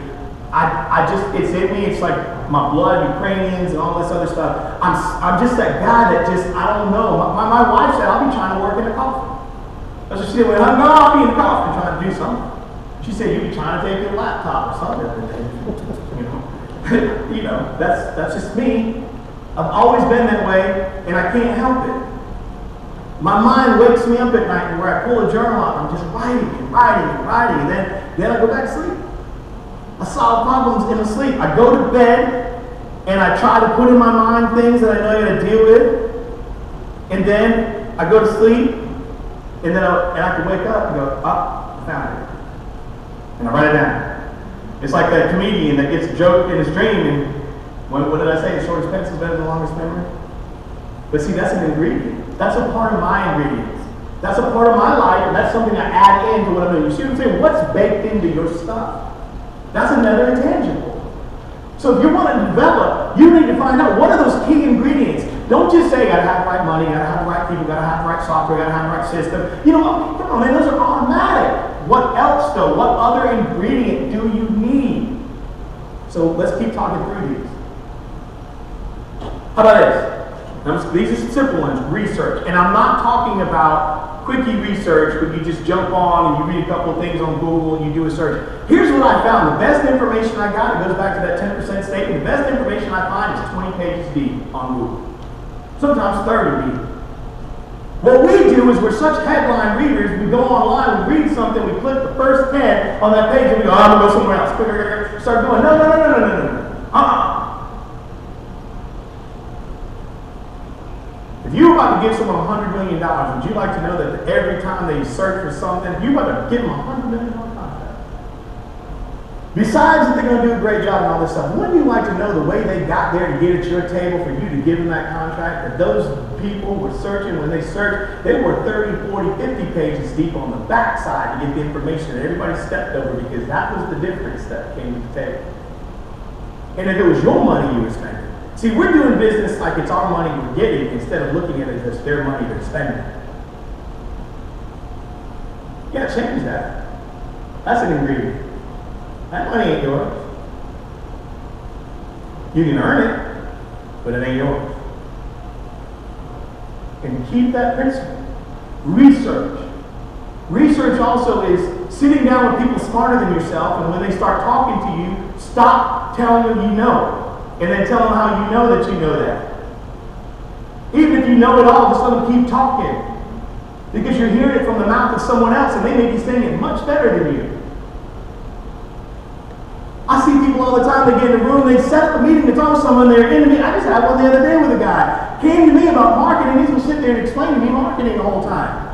It's in me. It's like my blood, Ukrainians, and all this other stuff. I'm just that guy that just, I don't know. My wife said, I'll be trying to work in the coffee. That's what she said. Well, no, I'll be in the coffee trying to do something. She said, you'll be trying to take your laptop or something. You know, that's just me. I've always been that way, and I can't help it. My mind wakes me up at night where I pull a journal out and I'm just writing, and then I go back to sleep. I solve problems in the sleep. I go to bed, and I try to put in my mind things that I know I got to deal with, and then I go to sleep, and then I can wake up and go, I found it. And I write it down. It's like that comedian that gets a joke in his dream, and what did I say? The shortest pencil is better than the longest memory? But see, that's an ingredient. That's a part of my ingredients. That's a part of my life, and that's something I add into what I'm doing. You see what I'm saying? What's baked into your stuff? That's another intangible. So if you want to develop, you need to find out what are those key ingredients. Don't just say, gotta have the right money, gotta have the right people, gotta have the right software, gotta have the right system. You know what? Come on, man, those are automatic. What else, though? What other ingredient do you need? So let's keep talking through these. How about this? These are some simple ones. Research. And I'm not talking about quickie research where you just jump on and you read a couple of things on Google and you do a search. Here's what I found. The best information I got, it goes back to that 10% statement. The best information I find is 20 pages deep on Google. Sometimes 30 deep. What we do is we're such headline readers, we go online, we read something, we click the first 10 on that page and we go, I'm going to go somewhere else. Start going, no. If you're about to give someone $100 million, would you like to know that every time they search for something, you're about to give them a $100 million contract? Besides that they're going to do a great job and all this stuff, wouldn't you like to know the way they got there to get at your table for you to give them that contract? That those people were searching, when they searched, they were 30, 40, 50 pages deep on the backside to get the information that everybody stepped over because that was the difference that came to the table. And if it was your money you were spending. See, we're doing business like it's our money we're getting instead of looking at it as their money they're spending. You gotta change that. That's an ingredient. That money ain't yours. You can earn it, but it ain't yours. And keep that principle. Research. Research also is sitting down with people smarter than yourself, and when they start talking to you, stop telling them you know. And then tell them how you know that you know that. Even if you know it all, just let them keep talking. Because you're hearing it from the mouth of someone else, and they may be saying it much better than you. I see people all the time, they get in a room, they set up a meeting to talk to someone, they're into me. I just had one the other day with a guy. Came to me about marketing, he's going to sit there and explain to me marketing the whole time.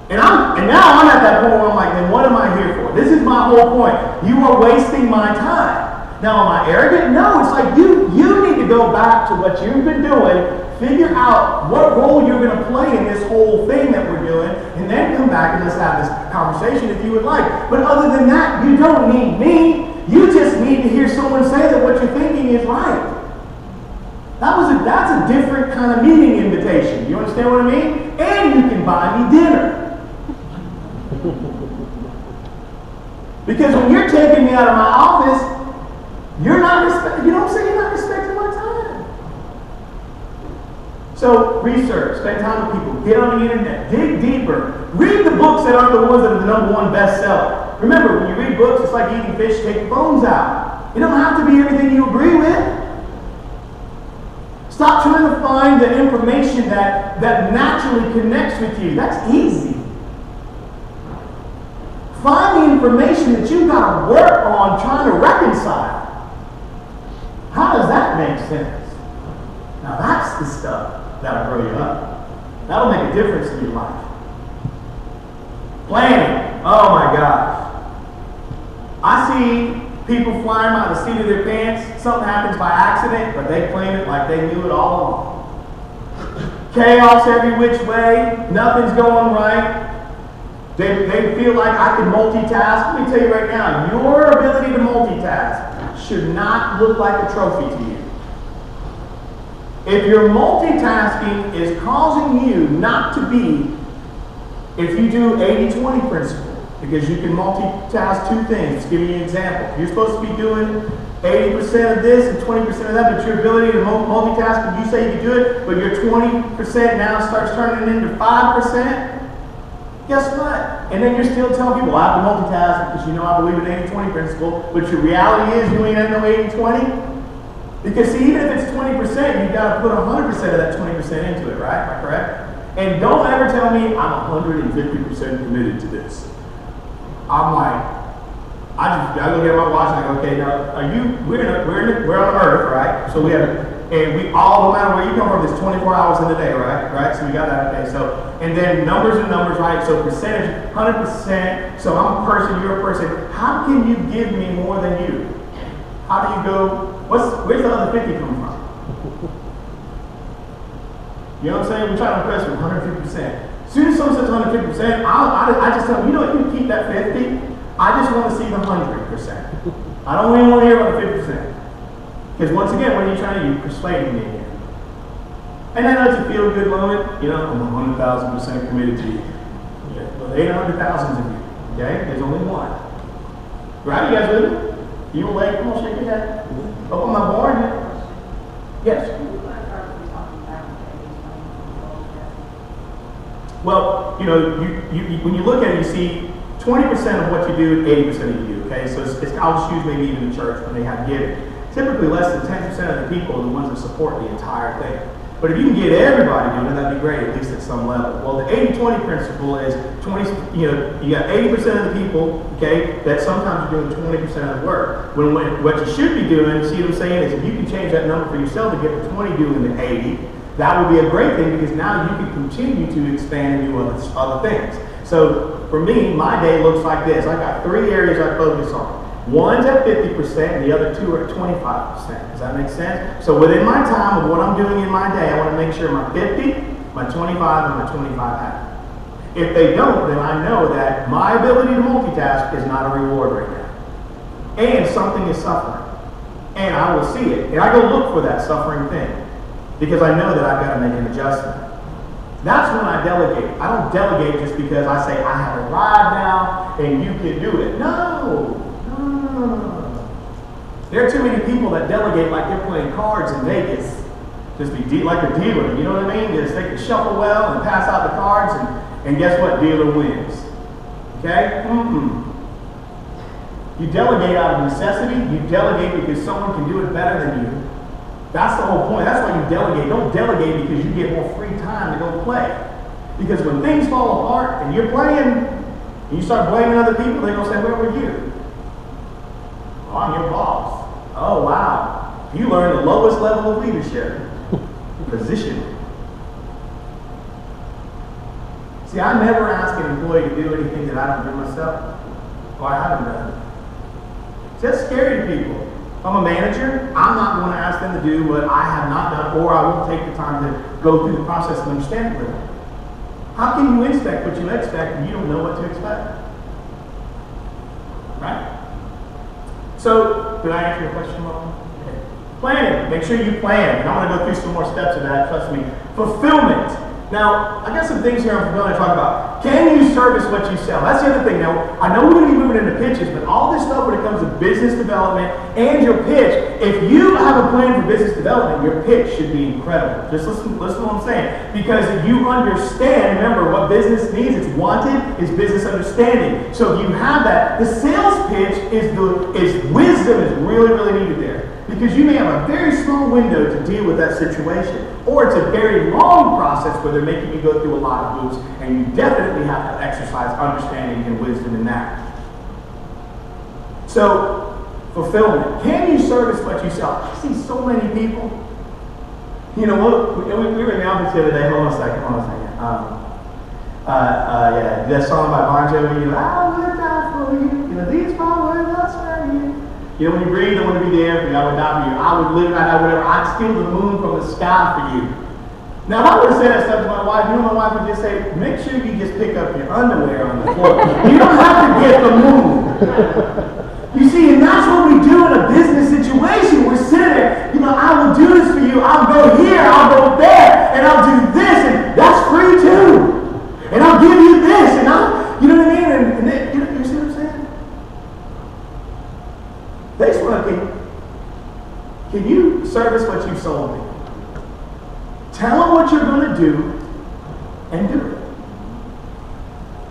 And now I'm at that point where I'm like, then what am I here for? This is my whole point. You are wasting my time. Now, am I arrogant? No, it's like you need to go back to what you've been doing, figure out what role you're going to play in this whole thing that we're doing, and then come back and let's have this conversation if you would like. But other than that, you don't need me. You just need to hear someone say that what you're thinking is right. That's a different kind of meeting invitation. You understand what I mean? And you can buy me dinner. Because when you're taking me out of my office, you're not respecting my time. So research, spend time with people, get on the internet, dig deeper, read the books that aren't the ones that are the #1 bestseller. Remember, when you read books, it's like eating fish, take your bones out. It don't have to be everything you agree with. Stop trying to find the information that naturally connects with you. That's easy. Find the information that you've got to work on trying to reconcile. How does that make sense? Now that's the stuff that'll grow you up. People flying by the seat of their pants. Something happens by accident, but they claim it like they knew it all along. Chaos every which way. Nothing's going right. They feel like I can multitask. Let me tell you right now, your ability to multitask should not look like a trophy to you. If your multitasking is causing you not to be, if you do 80-20 principle, because you can multitask two things. Let's give you an example. You're supposed to be doing 80% of this and 20% of that, but your ability to multitask, and you say you can do it, but your 20% now starts turning into 5%, guess what? And then you're still telling people, I have to multitask because you know I believe in 80-20 principle, but your reality is you ain't had no 80-20. Because see, even if it's 20%, you've got to put 100% of that 20% into it, right? Am I correct? And don't ever tell me I'm 150% committed to this. I'm like, I look at my watch and I go, okay, now are you? We're on Earth, right? So we have, and we all, no matter where you come from, there's 24 hours in the day, right? Right? So we got that. Okay. So and then numbers are numbers, right? So percentage, 100%. So I'm a person, you're a person. How can you give me more than you? How do you go? Where's the other 50 coming from? You know what I'm saying? We try to impress with 150%. As soon as someone says 150%, I just tell them, you know what, you can keep that 50. I just want to see the 100%. I don't even want to hear about the 50%. Because once again, what are you trying to do? Persuading me again. And I know it's a feel-good moment. You know, I'm 100,000% committed to you. Yeah, well, 800,000 of you. Okay? There's only one. Right? You guys with me? You awake? Come on, shake your head. Oh, am I boring? Yes. Well, you know, when you look at it, you see 20% of what you do, 80% of you do. Okay, so I'll just use maybe even the church when they have giving. Typically, less than 10% of the people are the ones that support the entire thing. But if you can get everybody doing it, that'd be great, at least at some level. Well, the 80-20 principle is 20. You know, you got 80% of the people, okay, that sometimes are doing 20% of the work. When what you should be doing, see what I'm saying, is if you can change that number for yourself to get the 20 doing the 80, that would be a great thing because now you can continue to expand and do other things. So for me, my day looks like this. I got 3 areas I focus on. One's at 50% and the other 2 are at 25%. Does that make sense? So within my time of what I'm doing in my day, I want to make sure my 50, my 25, and my 25 happen. If they don't, then I know that my ability to multitask is not a reward right now. And something is suffering. And I will see it. And I go look for that suffering thing. Because I know that I've got to make an adjustment. That's when I delegate. I don't delegate just because I say I have arrived now and you can do it. No. There are too many people that delegate like they're playing cards in Vegas. Just be like a dealer, you know what I mean? Just they can shuffle well and pass out the cards and guess what? Dealer wins. Okay? You delegate out of necessity. You delegate because someone can do it better than you. That's the whole point. That's why you delegate. Don't delegate because you get more free time to go play. Because when things fall apart and you're playing and you start blaming other people, they're going to say, where were you? Oh, I'm your boss. Oh, wow. You learned the lowest level of leadership. Position. See, I never ask an employee to do anything that I don't do myself or I haven't done. See, that's scary to people. If I'm a manager, I'm not going to ask them to do what I have not done, or I won't take the time to go through the process and understand it with them. How can you inspect what you expect and you don't know what to expect? Right? So, did I answer your question, Mom? Okay. Planning. Make sure you plan. And I want to go through some more steps of that, trust me. Fulfillment. Now, I got some things here I'm going to talk about. Can you service what you sell? That's the other thing. Now, I know we're going to be moving into pitches, but all this stuff when it comes to business development and your pitch, if you have a plan for business development, your pitch should be incredible. Just listen to what I'm saying. Because you understand, remember, what business needs, it's wanted, is business understanding. So if you have that, the sales pitch is wisdom is really, really needed there. Because you may have a very small window to deal with that situation. Or it's a very long process where they're making you go through a lot of hoops, and you definitely have to exercise understanding and wisdom in that. So, fulfillment. Can you service what you sell? I see so many people. You know what? We were in the office the other day. Hold on a second. Yeah, that song by Bon Jovi. I would die for you. You know, these my words, I'll spare you. You know, when you breathe, I want to be there for you. I would die for you. I would live, I die, whatever. I'd steal the moon from the sky for you. Now, if I would have said that stuff to my wife, you know, my wife would just say, make sure you just pick up your underwear on the floor. You don't have to get the moon. You see, and that's what we do in a business situation. We're sitting there, you know, I will do this for you. I'll go here, I'll go there, and I'll do this, and that's free too. And I'll give you this, and I'll, you know what I mean? And then, you see what I'm saying? They just want to, can you service what you sold me? Tell them what you're going to do and do it.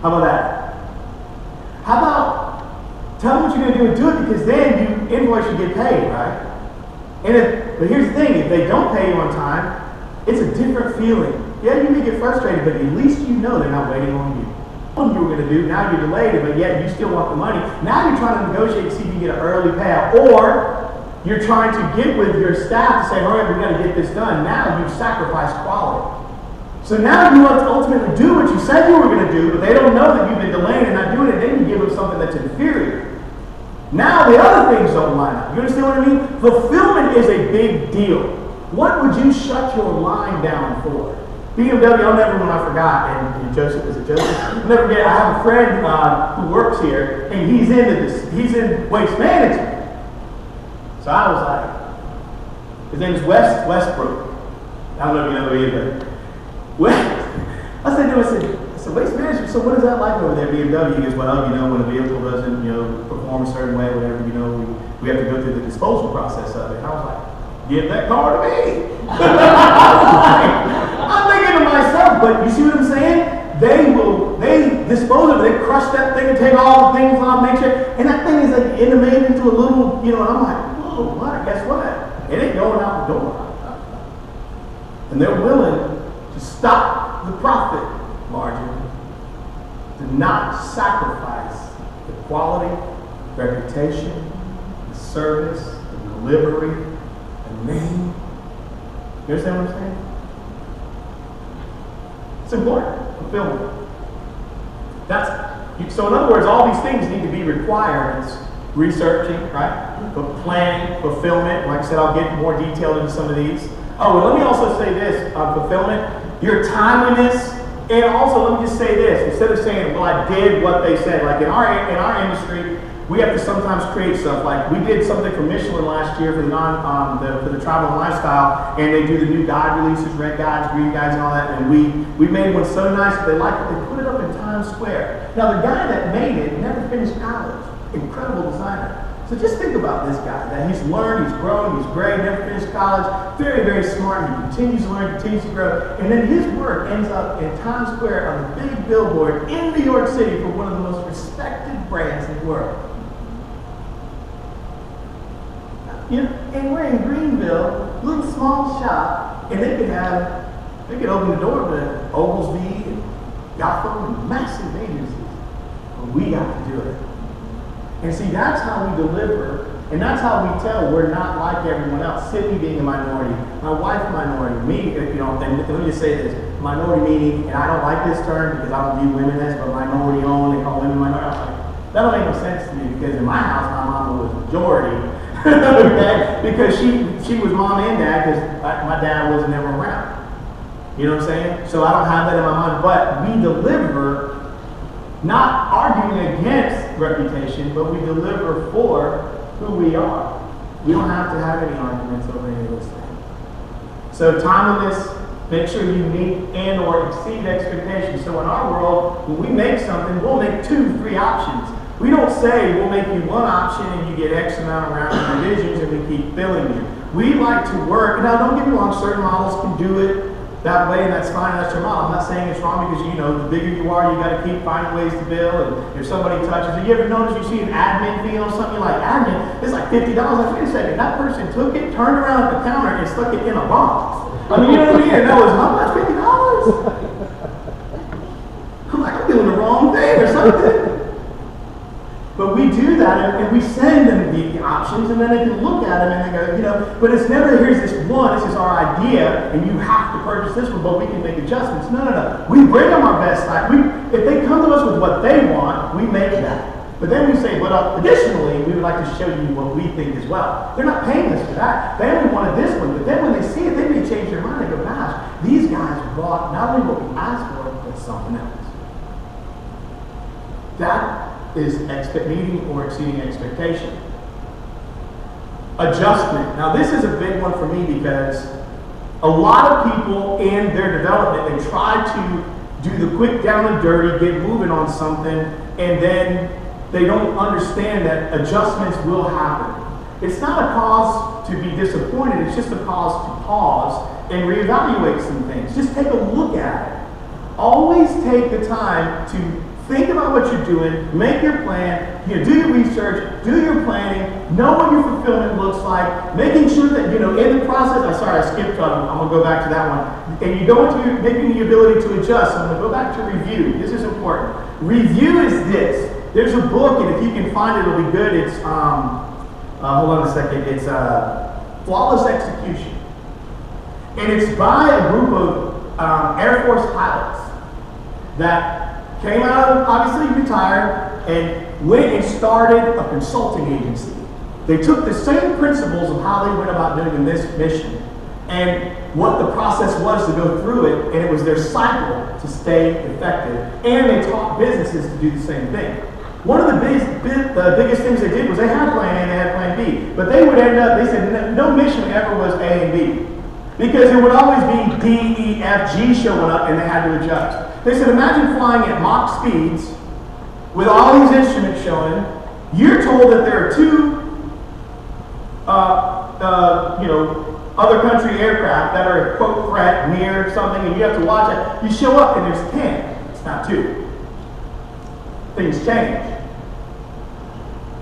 How about that? How about tell them what you're going to do and do it, because then you invoice, you get paid, right? But here's the thing, if they don't pay you on time, it's a different feeling. Yeah, you may get frustrated, but at least you know they're not waiting on you. What you were going to do, now you're delayed, but yet you still want the money. Now you're trying to negotiate to see if you can get an early payout, or you're trying to get with your staff to say, all right, we've got to get this done. Now you've sacrificed quality. So now you want to ultimately do what you said you were going to do, but they don't know that you've been delaying and not doing it. Then you give them something that's inferior. Now the other things don't line up. You understand what I mean? Fulfillment is a big deal. What would you shut your line down for? BMW, I'll never, when I forgot, and Joseph, is it Joseph? I'll never forget, I have a friend who works here, and he's in waste management. So I was like, his name is Westbrook. I don't know if you know who he is, but I said to him, I said, waste management, so what is that like over there at BMW? He goes, well, you know, when a vehicle doesn't, you know, perform a certain way, whatever, you know, we have to go through the disposal process of it. And I was like, give that car to me. I'm thinking to myself, but you see what I'm saying? They dispose of it, they crush that thing and take all the things off, make sure, and that thing is like animated into a little, you know, and I'm like, whoa, what? Guess what? It ain't going out the door. And they're willing to stop the profit margin, to not sacrifice the quality, reputation, the service, the delivery, the name. You understand what I'm saying? It's important. Fulfillment. So in other words, all these things need to be requirements. Researching, right? Planning, fulfillment. Like I said, I'll get more detailed into some of these. Oh, and let me also say this, fulfillment, your timeliness, and also let me just say this, instead of saying, well, I did what they said, like in our industry, we have to sometimes create stuff. Like we did something for Michelin last year for the travel and lifestyle, and they do the new guide releases, red guides, green guides, and all that. And we made one so nice that they liked it. They put it up in Times Square. Now the guy that made it never finished college. Incredible designer. So just think about this guy. That he's learned, he's grown, he's great, never finished college, very, very smart. He continues to learn, continues to grow, and then his work ends up in Times Square on a big billboard in New York City for one of the most respected brands in the world. You know, and we're in Greenville, little small shop, and they could open the door to Oglesby and Gotham and massive agencies. But we got to do it. And see, that's how we deliver, and that's how we tell we're not like everyone else. Sydney being a minority, my wife a minority, me, you know, and let me just say this, minority meaning, and I don't like this term because I don't view women as, but minority owned, they call women minority. Like, that don't make no sense to me because in my house, my mama was majority, okay? Because she was mom and dad because my dad wasn't never around. You know what I'm saying? So I don't have that in my mind, but we deliver not arguing against reputation, but we deliver for who we are. We don't have to have any arguments over any of those things. So timeliness, make sure you meet and or exceed expectations. So in our world, when we make something, we'll make 2, 3 options. We don't say we'll make you one option and you get X amount of round revisions and we keep billing you. We like to work, now don't get me wrong, certain models can do it that way, and that's fine, that's your model. I'm not saying it's wrong because, you know, the bigger you are, you got to keep finding ways to bill, and if somebody touches it, you ever notice you see an admin fee on something like admin, it's like $50. Like, wait a second, that person took it, turned around at the counter, and stuck it in a box. I mean, you know what I mean? And that was, how much, $50? I'm like, I'm doing the wrong thing or something. But we do that, and we send them the options, and then they can look at them and they go, you know, but it's never, here's this one, this is our idea, and you have to purchase this one, but we can make adjustments. No. We bring them our best side. If they come to us with what they want, we make that. But then we say, but additionally, we would like to show you what we think as well. They're not paying us for that. They only wanted this one, but then when they see it, they may change their mind and go, gosh, these guys brought not only what we asked for, but something else. That is meeting or exceeding expectation. Adjustment. Now this is a big one for me because a lot of people in their development, they try to do the quick down and dirty, get moving on something, and then they don't understand that adjustments will happen. It's not a cause to be disappointed, it's just a cause to pause and reevaluate some things. Just take a look at it. Always take the time to think about what you're doing, make your plan, do your research, do your planning, know what your fulfillment looks like, making sure that, in the process, I skipped on, I'm going to go back to that one. And you go into making the ability to adjust. I'm going to go back to review. This is important. Review is this. There's a book, and if you can find it, it'll be good. It's, hold on a second, it's Flawless Execution. And it's by a group of Air Force pilots that came out, obviously retired, and went and started a consulting agency. They took the same principles of how they went about doing this mission and what the process was to go through it, and it was their cycle to stay effective. And they taught businesses to do the same thing. One of the biggest things they did was they had plan A and they had plan B, but they would end up, they said no mission ever was A and B, because there would always be D, E, F, G showing up and they had to adjust. They said, imagine flying at Mach speeds with all these instruments showing. You're told that there are two, other country aircraft that are a quote threat near something, and you have to watch it. You show up and there's 10. It's not 2. Things change.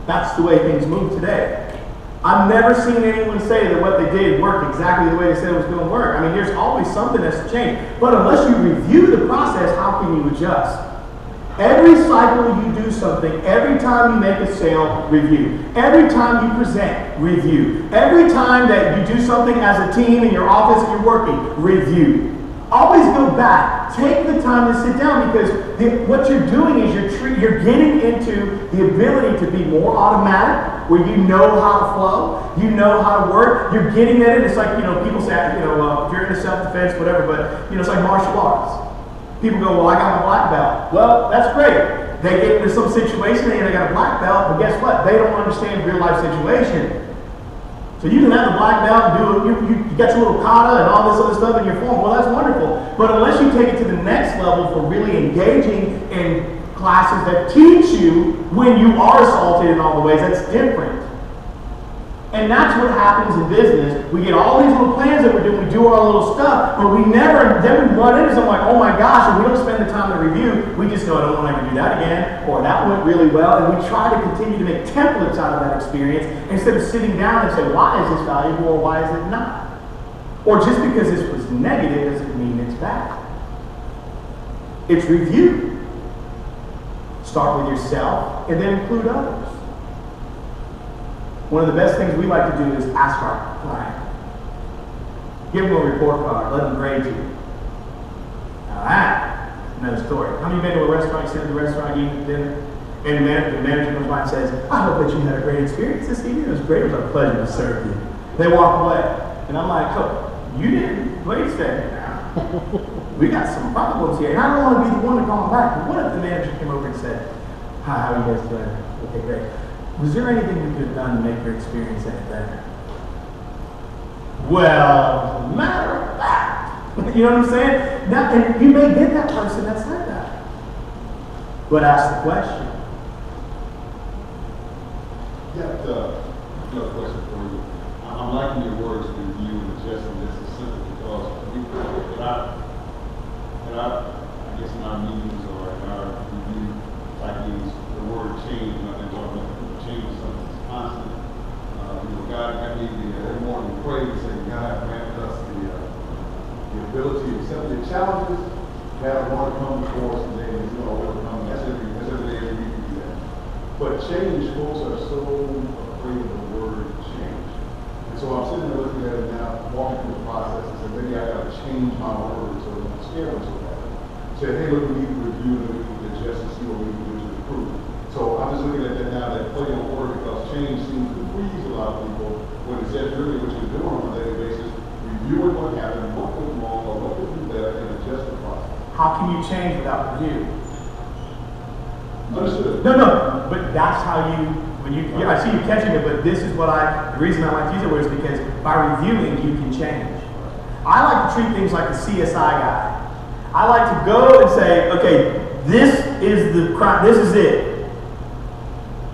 That's the way things move today. I've never seen anyone say that what they did worked exactly the way they said it was going to work. I mean, there's always something that's changed. But unless you review the process, how can you adjust? Every cycle you do something, every time you make a sale, review. Every time you present, review. Every time that you do something as a team in your office and you're working, review. Always go back. Take the time to sit down, because what you're doing is you're getting into the ability to be more automatic, where you know how to flow, you know how to work. You're getting that in. It's like, people say, if you're into self-defense, whatever, but it's like martial arts. People go, well, I got my black belt. Well, that's great. They get into some situation and they got a black belt, but guess what? They don't understand real life situation. So you can have the black belt and you got your little kata and all this other stuff in your form. Well, that's wonderful. But unless you take it to the next level for really engaging in classes that teach you when you are assaulted in all the ways, that's different. And that's what happens in business. We get all these little plans that we're doing, we do our little stuff, but then we run into something like, oh my gosh, and we don't spend the time to review. We just go, I don't want to do that again, or that went really well, and we try to continue to make templates out of that experience instead of sitting down and say, why is this valuable or why is it not? Or just because this was negative doesn't mean it's bad. It's review. Start with yourself and then include others. One of the best things we like to do is ask our client. Give them a report card, let them grade you. Now that's another story. How many of you been to a restaurant, you sit at the restaurant, you eat dinner, and the manager comes by and says, I hope that you had a great experience this evening. It was great, it was our pleasure to serve you. They walk away. And I'm like, oh, you didn't? Wait a second now. We got some problems here. And I don't want to be the one to call them back. But what if the manager came over and said, hi, how are you guys doing? Okay, great. Was there anything we could have done to make your experience any better? Well, matter of fact. You know what I'm saying? Now, and you may get that person that said that. But ask the question. Yeah, another question for you. I'm liking your words, review and adjusting this is simply because I guess in our meetings or in our review techniques, the word change, and I think what people change something is constant. God got me every morning to pray and say, God granted us the ability to accept the challenges that want to come before us today, and overcome. That's every day we can do that. But change, folks are so afraid of the word change. And so I'm sitting there looking at it now, walking through the process, and saying, maybe I got to change my words so I'm scared of that. Say, hey, look, we need to review and we need to adjust and see what we can do to improve. So I'm just looking at lot of people, what it says really what you're doing on a daily basis, reviewing what happened, what went wrong, or what could be better, and adjust the process. How can you change without review? Understood. No, but that's how you, I see you catching it, but this is what the reason I like to use it was because by reviewing, you can change. I like to treat things like a CSI guy. I like to go and say, okay, this is the crime, this is it.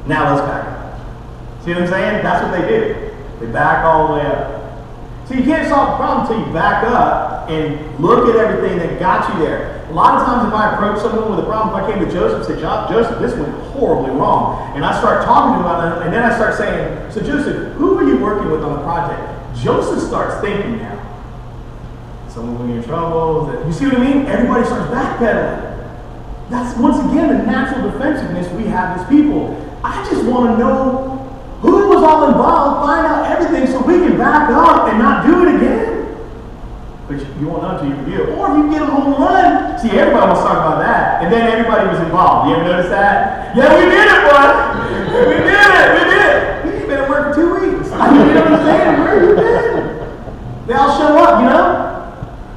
Now let's back up. See what I'm saying? That's what they do. They back all the way up. So you can't solve the problem until you back up and look at everything that got you there. A lot of times if I approach someone with a problem, if I came to Joseph and said, Joseph, this went horribly wrong. And I start talking to him about it, and then I start saying, so Joseph, who are you working with on the project? Joseph starts thinking now. Someone when you're in trouble, you see what I mean? Everybody starts backpedaling. That's once again the natural defensiveness we have as people. I just want to know who was all involved, find out everything so we can back up and not do it again. But you won't know until you review it. Or if you get a home run, see, everybody wants to talk about that. And then everybody was involved. You ever notice that? Yeah, we did it, bud. We did it. We ain't been at work for 2 weeks. I mean, you know what I'm saying? Where you been? They all show up, you know?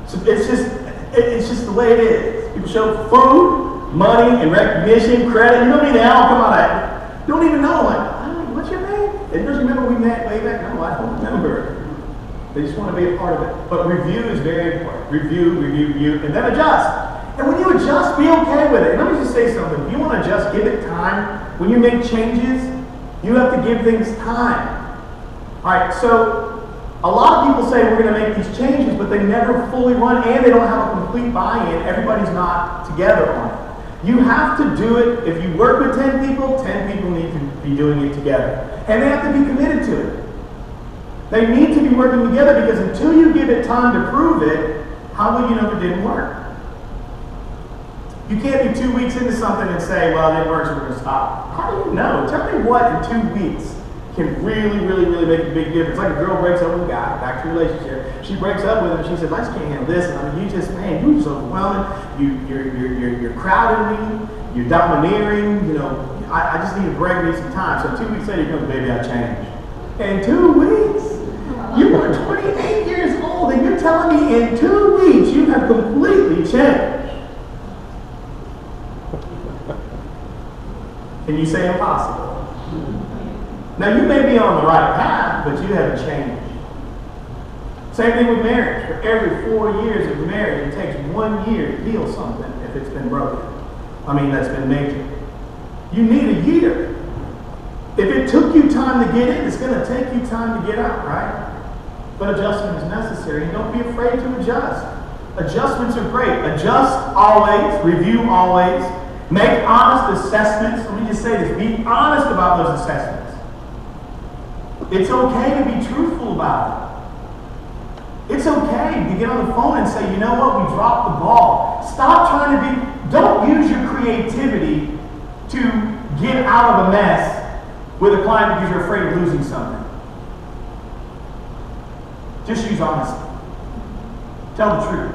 So it's just the way it is. People show food, money, and recognition, credit. You know what I mean? They all come out at don't even know. Like, what's your name? And don't you remember we met way back? No, I don't remember. They just want to be a part of it. But review is very important. Review, and then adjust. And when you adjust, be okay with it. And let me just say something. If you want to adjust, give it time. When you make changes, you have to give things time. All right, so a lot of people say we're going to make these changes, but they never fully run, and they don't have a complete buy-in. Everybody's not together on it. You have to do it. If you work with 10 people, 10 people need to be doing it together. And they have to be committed to it. They need to be working together because until you give it time to prove it, how will you know it didn't work? You can't be 2 weeks into something and say, well, it didn't work, so we're going to stop. How do you know? Tell me what in 2 weeks can really make a big difference. Like a girl breaks up with a guy, back to relationship. She breaks up with him, she said, I just can't handle this. And I mean, you're just overwhelming. You're crowding me. You're domineering. You know, I just need a break, need some time. So 2 weeks later, you come, baby, I changed. In 2 weeks? You are 28 years old, and you're telling me in 2 weeks you have completely changed. Can you say impossible? Now, you may be on the right path, but you haven't changed. Same thing with marriage. For every 4 years of marriage, it takes 1 year to heal something if it's been broken. That's been major. You need a year. If it took you time to get in, it's going to take you time to get out, right? But adjustment is necessary, and don't be afraid to adjust. Adjustments are great. Adjust always, review always, make honest assessments. Let me just say this, be honest about those assessments. It's okay to be truthful about it. It's okay to get on the phone and say, you know what, we dropped the ball. Stop trying to don't use your creativity to get out of a mess with a client because you're afraid of losing something. Just use honesty. Tell the truth.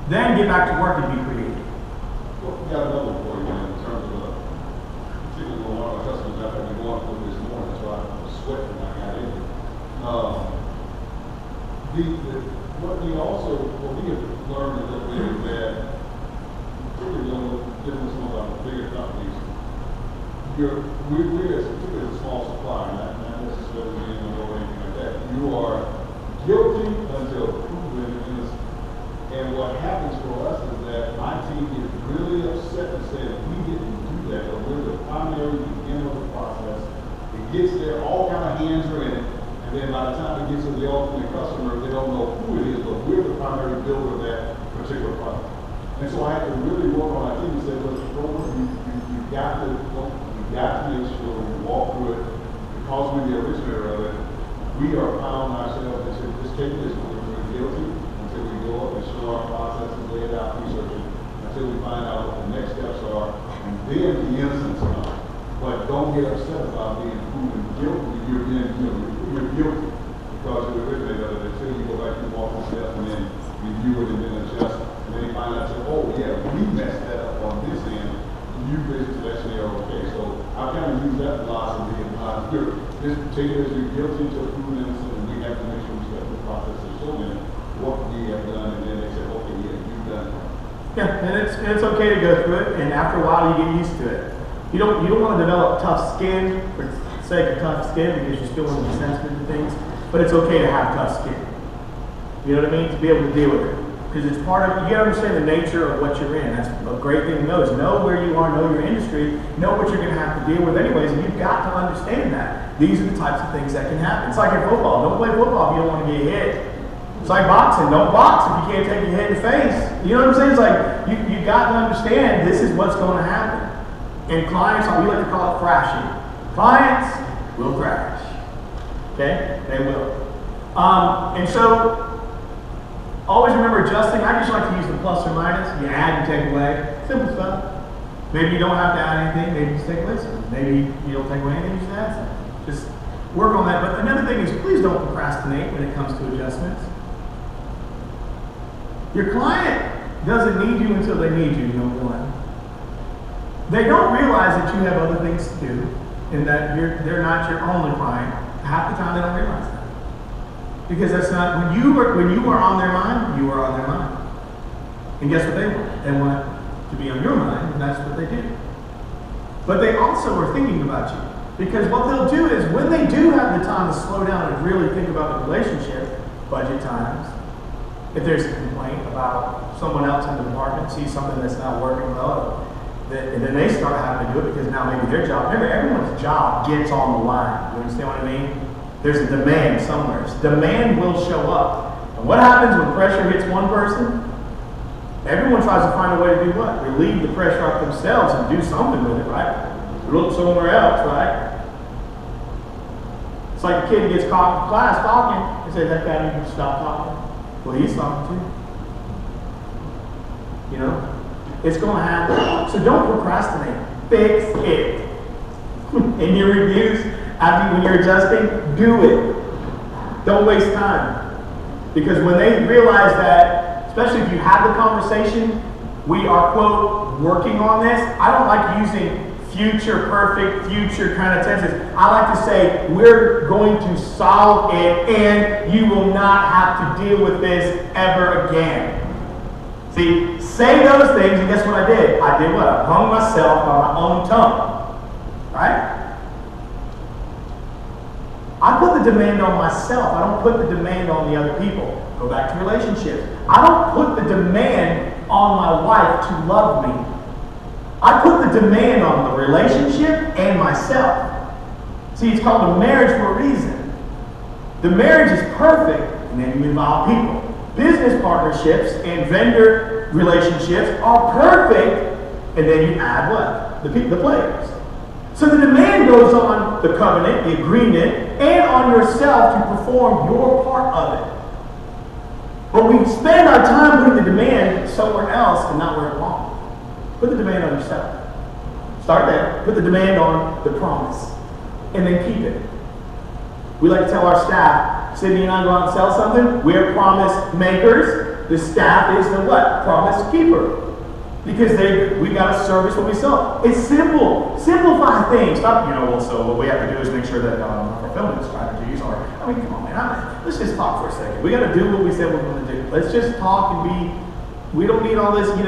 Then get back to work and be creative. Well, we got another one for you, man, in terms of, particularly when one of our customers out there, we going through this morning, so I was sweating when I got in. What we have learned a little bit is that, particularly dealing with some of our bigger companies, we're particularly a small supplier, not necessarily being or anything like that. You are guilty until proven innocent. And what happens for us is that my team is really upset and says we didn't do that, but we're the primary beginner of the process. It gets there, all kind of hands are in it, and then by the time it gets to the ultimate customer, they don't know who it is, but we're the primary builder of that particular product. And so I had to really work on my team and say, look, you've got to make sure we walk through it, because we're the originator of it. We are found ourselves and said, just take this, we're guilty until we go up and show our processes, lay it out, research it, until we find out what the next steps are, and then the innocence comes. But don't get upset about being proven guilty. You're guilty because you're the originator of it until you go back and walk the steps and then review it and then adjust. And then you find out, oh yeah, we messed that up on this end. You business actually are okay. So I kind of use that philosophy in my spirit. this particular is guilty to prove innocent, and we have to make sure we step through the process of showing what we have done, and then they say, okay, yeah, you've done it. Yeah, and it's okay to go through it, and after a while you get used to it. You don't want to develop tough skin for the sake of tough skin because you still want to be sensitive to things, but it's okay to have tough skin. You know what I mean? To be able to deal with it. Because it's part of, you gotta understand the nature of what you're in. That's a great thing to know, is know where you are, know your industry, know what you're gonna have to deal with anyways, and you've got to understand that. These are the types of things that can happen. It's like in football. Don't play football if you don't want to get hit. It's like boxing. Don't box if you can't take a hit in the face. You know what I'm saying? It's like, you got to understand this is what's going to happen. And clients, we like to call it thrashing. Clients will thrash. Okay? They will. And so, always remember adjusting. I just like to use the plus or minus. You add and take away. Simple stuff. Maybe you don't have to add anything. Maybe you just take away something. Maybe you don't take away anything. You just add something. Just work on that. But another thing is, please don't procrastinate when it comes to adjustments. Your client doesn't need you until they need you, number one. They don't realize that you have other things to do and that they're not your only client. Half the time they don't realize that. Because that's not, when you are on their mind, you are on their mind. And guess what they want? They want to be on your mind, and that's what they do. But they also are thinking about you. Because what they'll do is, when they do have the time to slow down and really think about the relationship, budget times, if there's a complaint about someone else in the department sees something that's not working well, and then they start having to do it because now maybe their job, remember, everyone's job gets on the line. You understand what I mean? There's a demand somewhere. Demand will show up. And what happens when pressure hits one person? Everyone tries to find a way to do what? Relieve the pressure off themselves and do something with it, right? Look somewhere else, right? It's like a kid who gets caught in class talking. They say, that guy needs to stop talking. Well, he's talking too. You know? It's going to happen. So don't procrastinate. Fix it. In your reviews, when you're adjusting, do it. Don't waste time. Because when they realize that, especially if you have the conversation, we are, quote, working on this. I don't like using future perfect, future kind of tenses. I like to say, we're going to solve it and you will not have to deal with this ever again. See, say those things, and guess what I did? I did what? I hung myself by my own tongue. Right? I put the demand on myself. I don't put the demand on the other people. Go back to relationships. I don't put the demand on my wife to love me. I put the demand on the relationship and myself. See, it's called a marriage for a reason. The marriage is perfect, and then you involve people. Business partnerships and vendor relationships are perfect, and then you add what? The players. So the demand goes on the covenant, the agreement, and on yourself to perform your part of it. But we spend our time putting the demand somewhere else and not where it belongs. Put the demand on yourself. Start there. Put the demand on the promise. And then keep it. We like to tell our staff, Sydney and I go out and sell something, we're promise makers. The staff is the what? Promise keeper. Because we got to service what we sell. It's simple. Simplify things. Stop, so what we have to do is make sure that our fulfillment strategies are, come on, man. Let's just talk for a second. We got to do what we said we're going to do. Let's just talk and we don't need all this, in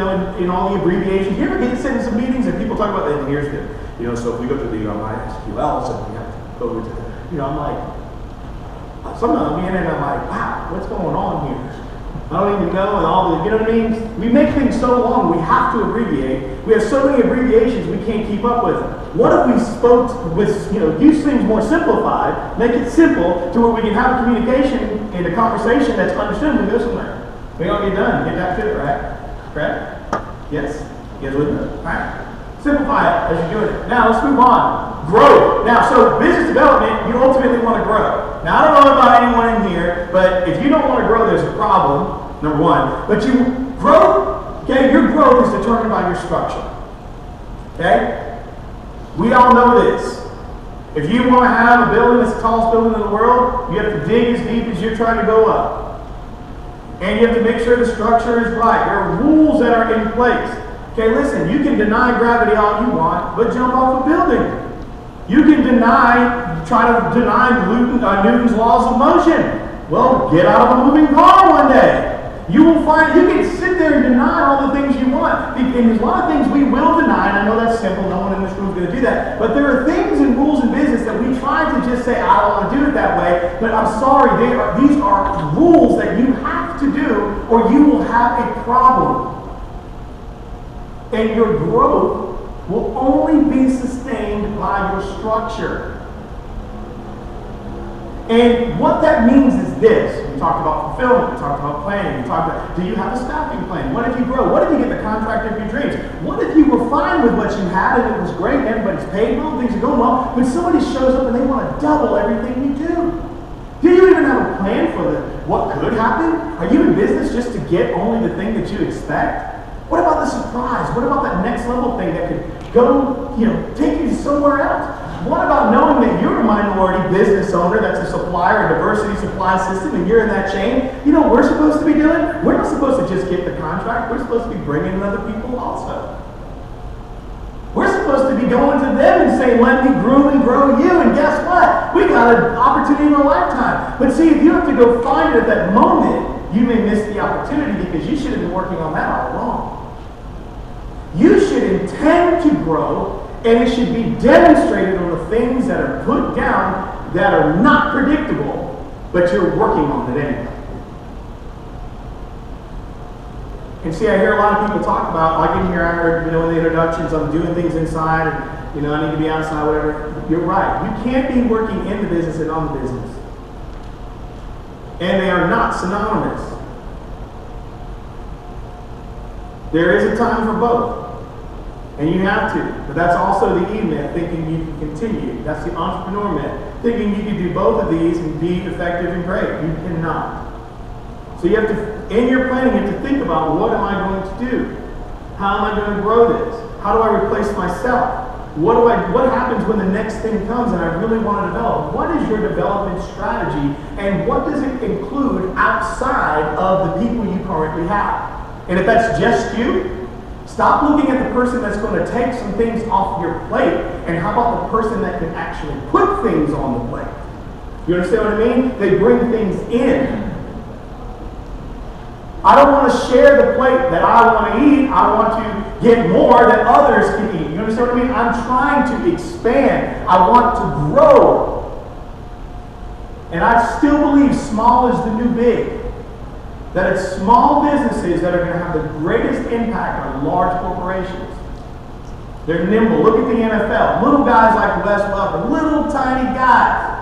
all the abbreviations. You ever get sent in some meetings and people talk about that, and here's the, so if we go to the MySQL, so we have to go to I'm like, sometimes I'm in and I'm like, wow, what's going on here? I don't even know, and all the, you know what I mean? We make things so long, we have to abbreviate. We have so many abbreviations, we can't keep up with them. What if we spoke with, use things more simplified, make it simple to where we can have communication and a conversation that's understood and we go somewhere. We don't get done, get that fit, right? Correct? Yes? You guys with me? All right. Simplify it as you're doing it. Now, let's move on. Growth. Now, so business development, you ultimately want to grow. Now, I don't know about anyone in here, but if you don't want to grow, there's a problem, number one. But you grow, okay, your growth is determined by your structure. Okay? We all know this. If you want to have a building that's the tallest building in the world, you have to dig as deep as you're trying to go up. And you have to make sure the structure is right. There are rules that are in place. Okay, listen, you can deny gravity all you want, but jump off a building. You can deny try to deny Newton's laws of motion. Well, get out of a moving car one day. You will find, you can sit there and deny all the things you want. And there's a lot of things we will deny, and I know that's simple, no one in this room is going to do that. But there are things and rules in business that we try to just say, I don't want to do it that way. But I'm sorry, these are rules that you have to do, or you will have a problem. And your growth will only be sustained by your structure. And what that means is this. We talked about fulfillment, we talked about planning, we talked about, do you have a staffing plan? What if you grow? What if you get the contract of your dreams? What if you were fine with what you had and it was great and everybody's paid well, things are going well, but somebody shows up and they want to double everything you do? Do you even have a plan for what could happen? Are you in business just to get only the thing that you expect? What about the surprise? What about that next level thing that could go, take you somewhere else? What about knowing that you're a minority business owner that's a supplier, a diversity supply system, and you're in that chain? You know what we're supposed to be doing? We're not supposed to just get the contract. We're supposed to be bringing in other people also. We're supposed to be going to them and saying, let me groom and grow you. And guess what? We got an opportunity in a lifetime. But see, if you have to go find it at that moment, you may miss the opportunity because you should have been working on that all along. You should intend to grow, and it should be demonstrated on the things that are put down that are not predictable, but you're working on it anyway. And see, I hear a lot of people talk about, like in here I heard, in the introductions, I'm doing things inside, and I need to be outside, whatever. You're right. You can't be working in the business and on the business. And they are not synonymous. There is a time for both. And you have to. But that's also the E myth, thinking you can continue. That's the entrepreneur myth, thinking you can do both of these and be effective and great. You cannot. So you have to, in your planning, you have to think about, what am I going to do? How am I going to grow this? How do I replace myself? What happens when the next thing comes and I really want to develop? What is your development strategy, and what does it include outside of the people you currently have? And if that's just you, stop looking at the person that's going to take some things off your plate, and how about the person that can actually put things on the plate? You understand what I mean? They bring things in. I don't want to share the plate that I want to eat. I want to get more that others can eat. You understand what I mean? I'm trying to expand. I want to grow. And I still believe small is the new big. That it's small businesses that are going to have the greatest impact on large corporations. They're nimble. Look at the NFL. Little guys like Wes Welker, little tiny guys.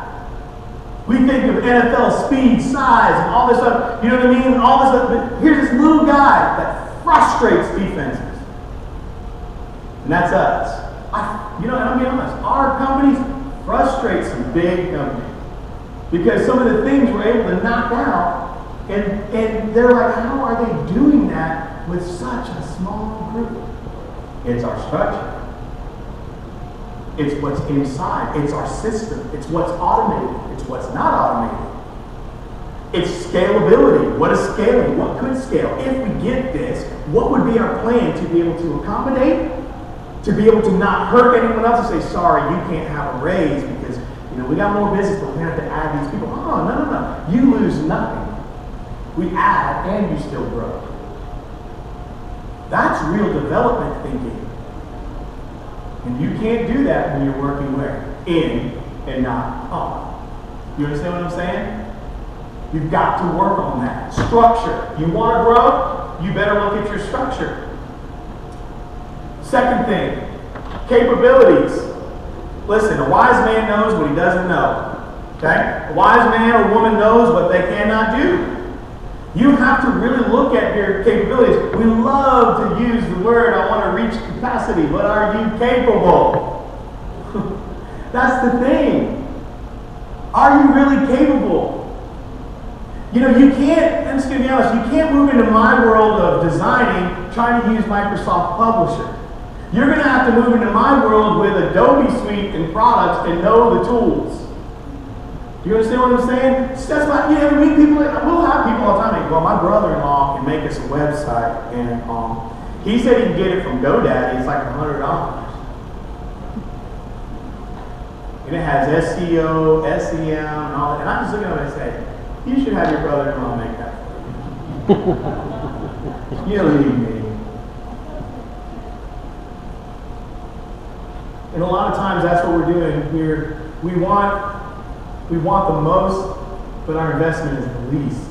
We think of NFL speed, size, and all this stuff. You know what I mean? All this stuff. But here's this little guy that frustrates defenses. And that's us. And I'm being honest. Our companies frustrate some big companies. Because some of the things we're able to knock out, and they're like, how are they doing that with such a small group? It's our structure. It's what's inside. It's our system. It's what's automated. It's what's not automated. It's scalability. What is scaling? What could scale? If we get this, what would be our plan to be able to accommodate? To be able to not hurt anyone else and say, sorry, you can't have a raise because we got more business, but we have to add these people. Oh, no. You lose nothing. We add and you still grow. That's real development thinking. And you can't do that when you're working where? In and not on. You understand what I'm saying? You've got to work on that. Structure. You want to grow? You better look at your structure. Second thing, capabilities. Listen, a wise man knows what he doesn't know. Okay? A wise man or woman knows what they cannot do. You have to really look at your capabilities. We love to use the word, I want to reach capacity, but are you capable? That's the thing. Are you really capable? You can't, I'm just going to be honest, you can't move into my world of designing trying to use Microsoft Publisher. You're going to have to move into my world with Adobe Suite and products and know the tools. Do you understand what I'm saying? That's why we'll have people all the time. Well, my brother-in-law can make us a website, and he said he can get it from GoDaddy. It's like $100. And it has SEO, SEM, and all that. And I'm just looking at it and say, you should have your brother-in-law make that for you. You leave me. And a lot of times that's what we're doing. We want the most, but our investment is the least.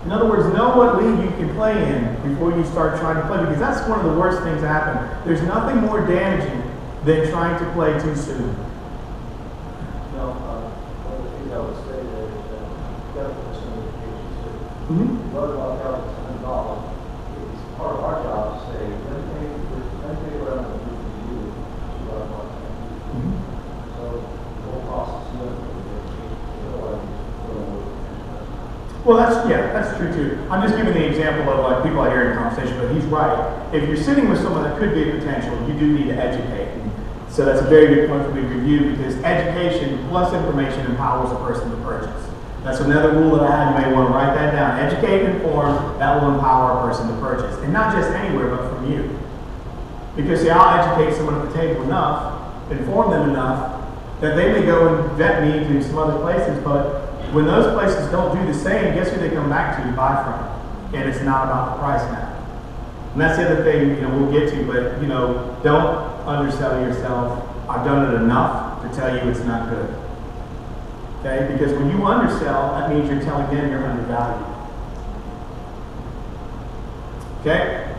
In other words, know what league you can play in before you start trying to play, because that's one of the worst things that happen. There's nothing more damaging than trying to play too soon. One of the things I would say there is that definitely some indications too. Mm-hmm. Learn about how it's involved. It's part of our job to say, let me tell you what I'm going to do for you, see what I want to do. Mm-hmm. So the whole process is Well, that's true too. I'm just giving the example of like people I hear in conversation, but he's right. If you're sitting with someone that could be a potential, you do need to educate. So that's a very good point for me to review, because education plus information empowers a person to purchase. That's another rule that I have. You may want to write that down. Educate and inform, that will empower a person to purchase. And not just anywhere, but from you. Because see, I'll educate someone at the table enough, inform them enough, that they may go and vet me to some other places, but when those places don't do the same, guess who they come back to buy from? And it's not about the price now. And that's the other thing, we'll get to, but, don't undersell yourself. I've done it enough to tell you it's not good. Okay? Because when you undersell, that means you're telling them you're undervalued. Okay?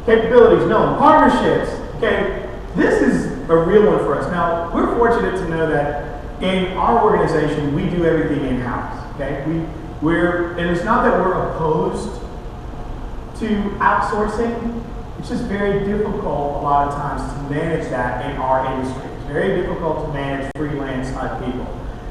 Capabilities, no. Partnerships. Okay? This is a real one for us. Now, we're fortunate to know that in our organization, we do everything in-house. Okay? And it's not that we're opposed to outsourcing. It's just very difficult a lot of times to manage that in our industry. It's very difficult to manage freelance type people,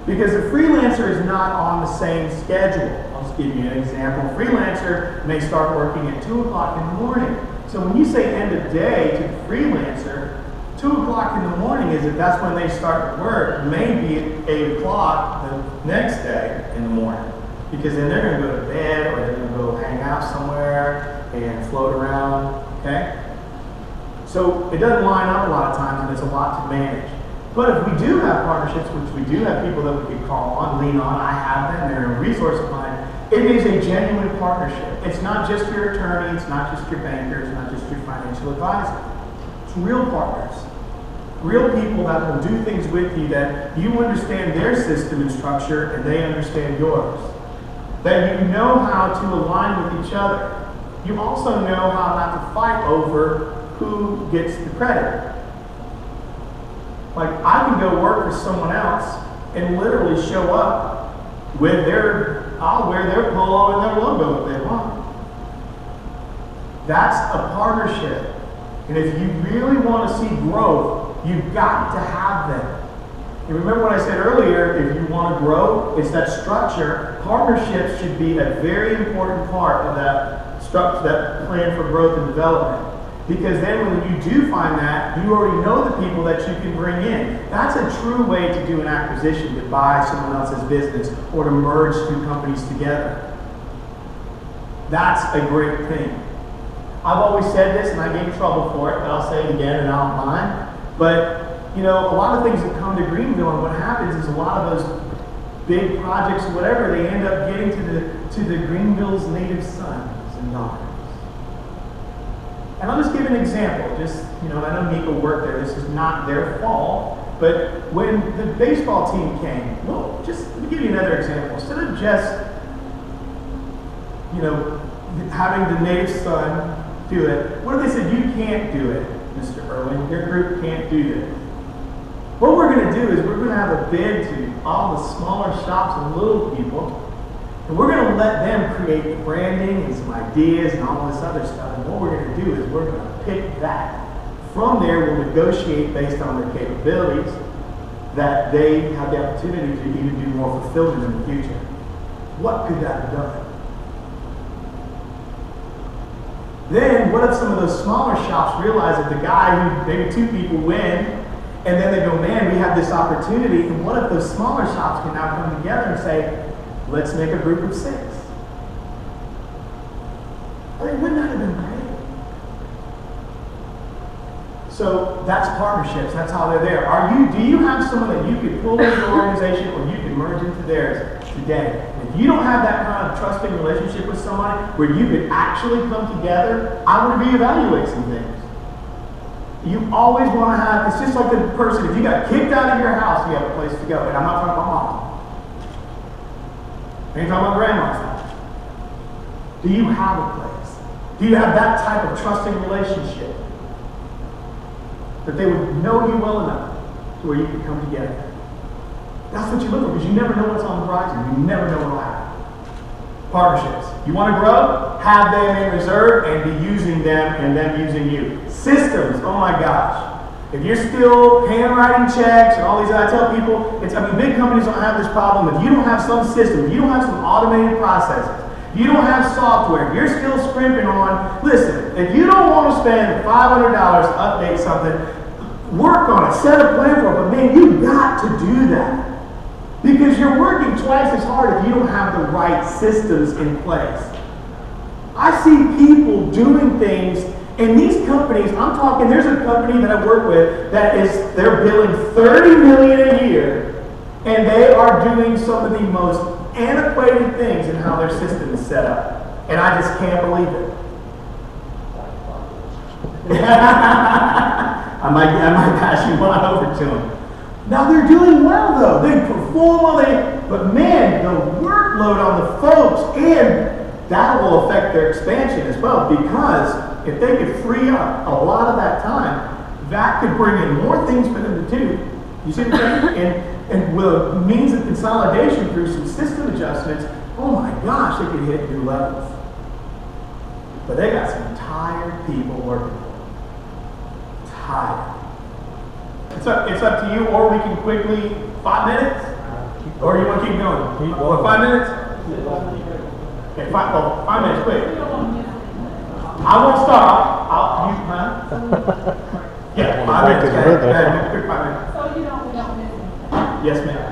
because the freelancer is not on the same schedule. I'll just give you an example. A freelancer may start working at 2 o'clock in the morning. So when you say end of day to the freelancer, 2 o'clock in the morning is if that's when they start work, maybe at 8 o'clock the next day in the morning. Because then they're going to go to bed, or they're going to go hang out somewhere and float around, okay? So it doesn't line up a lot of times, and it's a lot to manage. But if we do have partnerships, which we do have people that we can call on, lean on, I have them, they're a resource of mine, it is a genuine partnership. It's not just your attorney, it's not just your banker, it's not just your financial advisor. It's real partners. Real people that will do things with you, that you understand their system and structure and they understand yours. That you know how to align with each other. You also know how not to fight over who gets the credit. Like, I can go work for someone else and literally show up with I'll wear their polo and their logo if they want. That's a partnership. And if you really want to see growth, you've got to have them. And remember what I said earlier, if you want to grow, it's that structure. Partnerships should be a very important part of that structure, that plan for growth and development. Because then when you do find that, you already know the people that you can bring in. That's a true way to do an acquisition, to buy someone else's business or to merge two companies together. That's a great thing. I've always said this, and I get in trouble for it, but I'll say it again and I don't mind. But a lot of things that come to Greenville, and what happens is a lot of those big projects or whatever, they end up getting to the Greenville's native sons and daughters. And I'll just give an example. I know Nico worked there. This is not their fault. But when the baseball team came, well, let me give you another example. Instead of just, having the native son do it, what if they said, you can't do it, Mr. Irwin, your group can't do this. What we're going to do is we're going to have a bid to all the smaller shops and little people, and we're going to let them create the branding and some ideas and all this other stuff. And what we're going to do is we're going to pick that. From there, we'll negotiate based on their capabilities that they have the opportunity to even do more fulfillment in the future. What could that have done? Then, what if some of those smaller shops realize that the guy who maybe 2 people win, and then they go, man, we have this opportunity, and what if those smaller shops can now come together and say, let's make a group of 6? Wouldn't that have been great? So that's partnerships. That's how they're there. Do you have someone that you could pull into your organization or you could merge into theirs today? If you don't have that kind of trusting relationship with somebody where you could actually come together, I would reevaluate some things. You always want to have, it's just like the person, if you got kicked out of your house, you have a place to go. And I'm not talking about mom. I ain't talking about grandma's house. Do you have a place? Do you have that type of trusting relationship? That they would know you well enough to where you could come together. That's what you look for, because you never know what's on the horizon. You never know what will happen. Partnerships. You want to grow? Have them in reserve and be using them and them using you. Systems. Oh my gosh. If you're still handwriting checks and all these, I tell people, big companies don't have this problem. If you don't have some system, if you don't have some automated processes, if you don't have software, if you're still scrimping on, listen, if you don't want to spend $500 to update something, work on it, set a plan for it, but man, you got to do that. Because you're working twice as hard if you don't have the right systems in place. I see people doing things in these companies. I'm talking, there's a company that I work with they're billing $30 million a year, and they are doing some of the most antiquated things in how their system is set up. And I just can't believe it. I might pass you one over to them. Now they're doing well though. They perform well, but man, the workload on the folks, and that will affect their expansion as well, because if they could free up a lot of that time, that could bring in more things for them to do. You see what I'm saying? And with a means of consolidation through some system adjustments, oh my gosh, they could hit new levels. But they got some tired people working for them. Tired. It's up to you, or we can quickly, 5 minutes? Or you want to keep going? Or 5 minutes? Okay, 5 minutes, quick. I won't stop. Yeah, 5 minutes. Okay, quick 5 minutes. So you don't miss it? Yes, ma'am.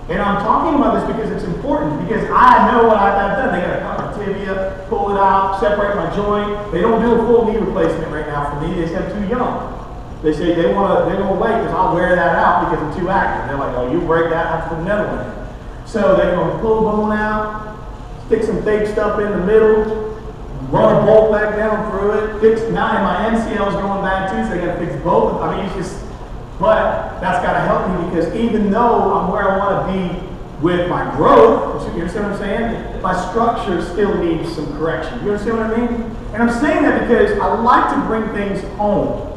And I'm talking about this because it's important, because I know what I've done. They got to cut my tibia, pull it out, separate my joint. They don't do a full knee replacement right now for me. They say I'm too young. They say they're going to wait because I'll wear that out because I'm too active. They're like, oh, you break that, I have to put another one in. So they're going to pull the bone out, stick some fake stuff in the middle, run a bolt back down through it, now my MCL is going bad too, so they got to fix both. I mean, it's just, but that's got to help me, because even though I'm where I want to be with my growth, you understand what I'm saying? My structure still needs some correction. You understand what I mean? And I'm saying that because I like to bring things home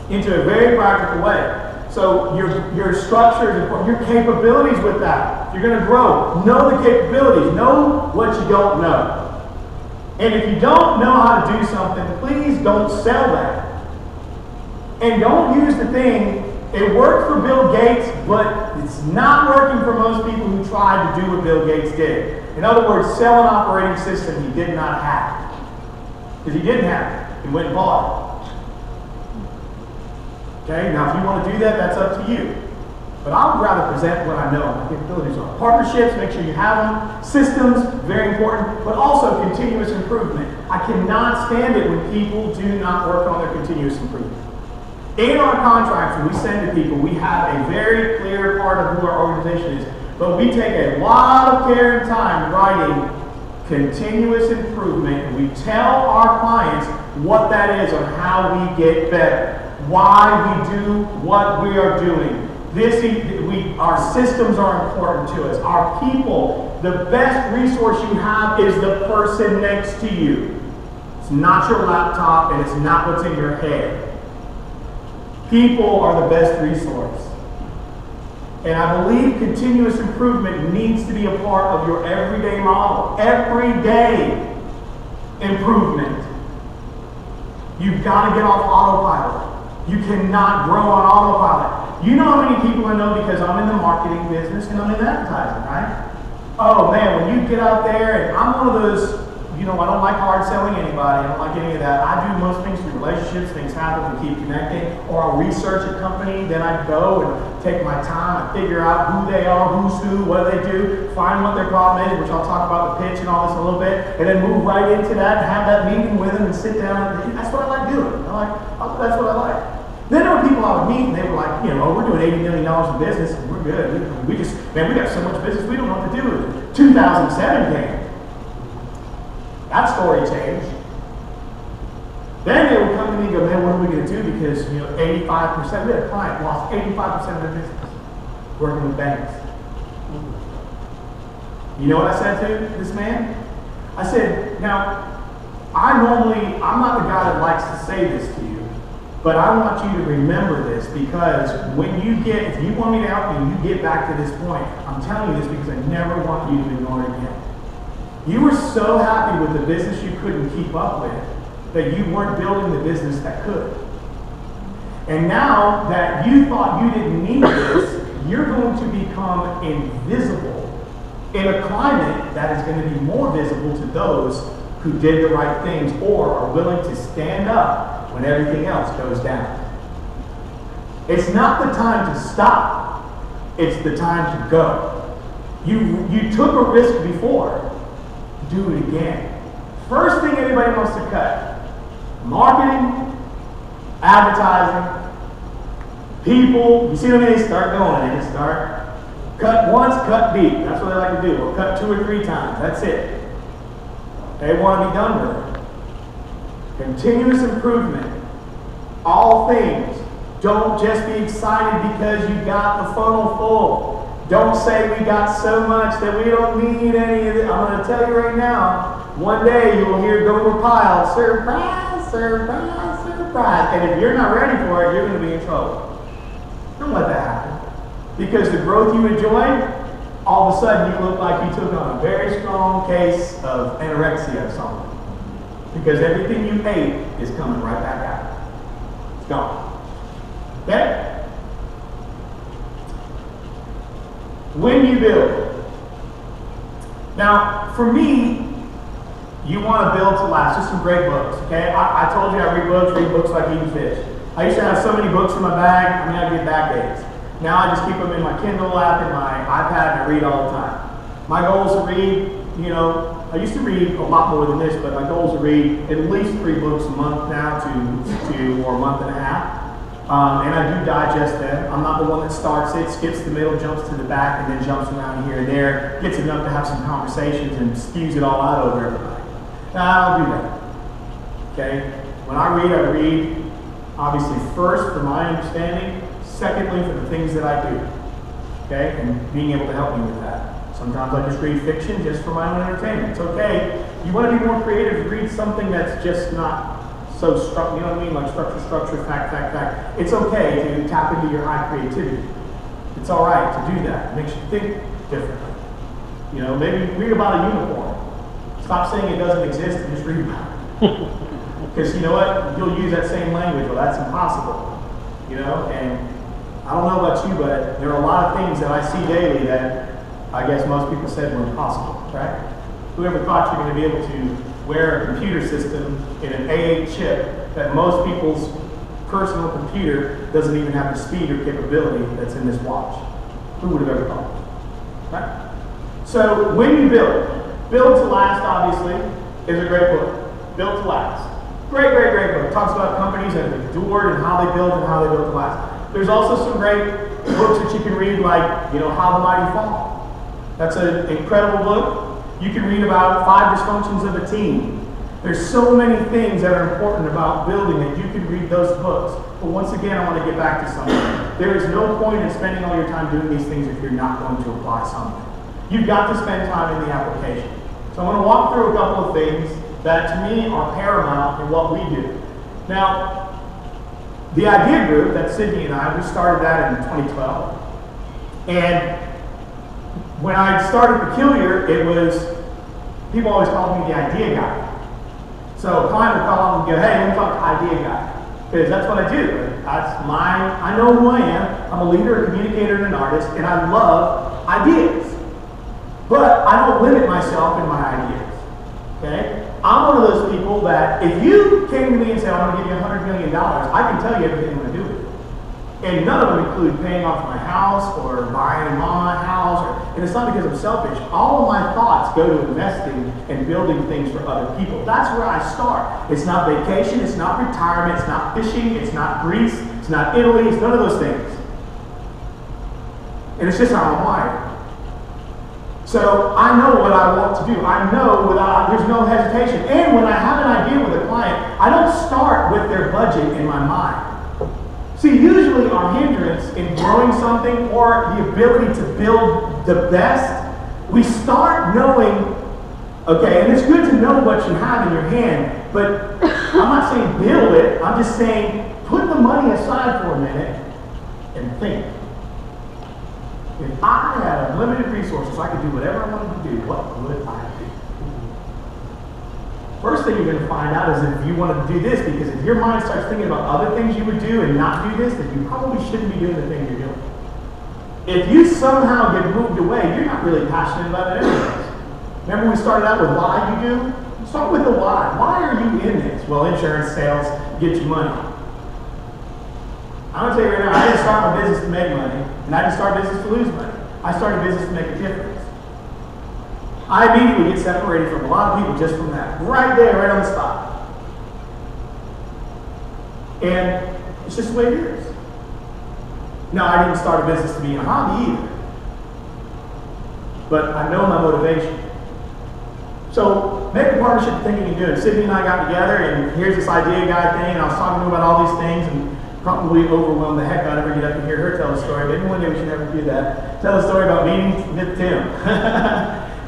into a very practical way. So your structure is important, your capabilities with that. If you're going to grow, know the capabilities, know what you don't know. And if you don't know how to do something, please don't sell that. And don't use the thing, it worked for Bill Gates, but it's not working for most people who tried to do what Bill Gates did. In other words, sell an operating system he did not have. Because he didn't have it. He went and bought it. Okay, now if you want to do that, that's up to you. But I would rather present what I know my capabilities are. Partnerships, make sure you have them. Systems, very important, but also continuous improvement. I cannot stand it when people do not work on their continuous improvement. In our contracts, when we send to people, we have a very clear part of who our organization is. But we take a lot of care and time writing continuous improvement, and we tell our clients what that is and how we get better. Why we do what we are doing. Our systems are important to us. Our people, the best resource you have is the person next to you. It's not your laptop, and it's not what's in your head. People are the best resource. And I believe continuous improvement needs to be a part of your everyday model. Everyday improvement. You've got to get off autopilot. You cannot grow on autopilot. You know how many people I know, because I'm in the marketing business and I'm in advertising, right? Oh man, when you get out there, and I'm one of those, I don't like hard selling anybody. I don't like any of that. I do most things through relationships. Things happen, we keep connecting. Or I'll research a company, then I go and take my time. I figure out who they are, who's who, what do they do, find what their problem is, which I'll talk about the pitch and all this a little bit, and then move right into that and have that meeting with them and sit down. That's what I like doing. That's what I like. Then there were people I would meet and they were like, you know, oh, we're doing $80 million in business and we're good. We just, man, we got so much business, we don't know what to do with it. 2007 came. That story changed. Then they would come to me and go, man, what are we going to do? Because, you know, 85%, we had a client lost 85% of their business working with banks. You know what I said to this man? I said, now, I'm not the guy that likes to say this to you, but I want you to remember this because if you want me to help you, you get back to this point. I'm telling you this because I never want you to ignore it again. You were so happy with the business you couldn't keep up with that you weren't building the business that could. And now that you thought you didn't need this, you're going to become invisible in a climate that is going to be more visible to those who did the right things or are willing to stand up when everything else goes down. It's not the time to stop. It's the time to go. You took a risk before. Do it again. First thing anybody wants to cut: marketing, advertising, people. You see what I mean? They start going. They just start cut once, cut deep. That's what they like to do. Or cut 2 or 3 times. That's it. They want to be done with it. Continuous improvement. All things. Don't just be excited because you got the funnel full. Don't say we got so much that we don't need any of it. I'm going to tell you right now, one day you will hear go to a pile, surprise, surprise, surprise. And if you're not ready for it, you're going to be in trouble. Don't let that happen. Because the growth you enjoy, all of a sudden you look like you took on a very strong case of anorexia or something. Because everything you ate is coming right back out. It's gone. Okay? When you build. Now, for me, you want to build to last. Just some great books, okay? I told you I read books like eating fish. I used to have so many books in my bag, I mean, I get bag days. Now I just keep them in my Kindle app and my iPad and I read all the time. My goal is to read, you know, I used to read a lot more than this, but my goal is to read at least 3 books a month now to or a month and a half. And I do digest them. I'm not the one that starts it, skips the middle, jumps to the back, and then jumps around here and there, gets enough to have some conversations and spews it all out over everybody. I don't do that. Okay? When I read obviously first for my understanding, secondly for the things that I do. Okay? And being able to help me with that. Sometimes I just read fiction just for my own entertainment. It's okay. You want to be more creative, read something that's just not so you know what I mean? Like structure, fact. It's okay to tap into your high creativity. It's all right to do that. It makes you think differently. You know, maybe read about a unicorn. Stop saying it doesn't exist and just read about it. Because you know what? You'll use that same language. Well, that's impossible. You know, and I don't know about you, but there are a lot of things that I see daily that I guess most people said were impossible, right? Whoever thought you're going to be able to wear a computer system in an A8 chip that most people's personal computer doesn't even have the speed or capability that's in this watch? Who would have ever thought? Right? So when you build to Last, obviously, is a great book. Built to Last. Great book. Talks about companies that have endured and how they build to last. There's also some great books that you can read, like, you know, How the Mighty Fall. That's an incredible book. You can read about 5 dysfunctions of a team. There's so many things that are important about building that you can read those books. But once again, I want to get back to something. There is no point in spending all your time doing these things if you're not going to apply something. You've got to spend time in the application. So I want to walk through a couple of things that to me are paramount in what we do. Now, the Idea Group, that's Sydney and I, we started that in 2012. And when I started Peculiar, it was, people always called me the idea guy. So a client would call and go, hey, let me talk to idea guy. Because that's what I do. I know who I am. I'm a leader, a communicator, and an artist, and I love ideas. But I don't limit myself in my ideas. Okay? I'm one of those people that if you came to me and said, I'm going to give you $100 million, I can tell you everything I'm going to do with it. And none of them include paying off my house or buying my house. And it's not because I'm selfish. All of my thoughts go to investing and building things for other people. That's where I start. It's not vacation. It's not retirement. It's not fishing. It's not Greece. It's It's not Italy. It's none of those things. And it's just how I'm wired. So I know what I want to do. I know there's no hesitation. And when I have an idea with a client, I don't start with their budget in my mind. See, usually our hindrance in growing something or the ability to build the best, we start knowing, okay, and it's good to know what you have in your hand, but I'm not saying build it, I'm just saying put the money aside for a minute and think. If I had unlimited resources, I could do whatever I wanted to do, what would I do? First thing you're going to find out is if you wanted to do this, because if your mind starts thinking about other things you would do and not do this, then you probably shouldn't be doing the thing you're doing. If you somehow get moved away, you're not really passionate about it anyways. Remember we started out with why you do? Start with the why. Why are you in this? Well, insurance, sales, get you money. I'm going to tell you right now, I didn't start my business to make money, and I didn't start a business to lose money. I started a business to make a difference. I immediately get separated from a lot of people just from that. Right there, right on the spot. And it's just the way it is. No, I didn't start a business to be a hobby either. But I know my motivation. So, make a partnership of thinking and doing. Sydney and I got together, and here's this idea guy thing, and I was talking to him about all these things, and probably overwhelmed the heck out of her. You'd have to hear her tell the story. Maybe one day we should never do that. Tell the story about meeting with Tim.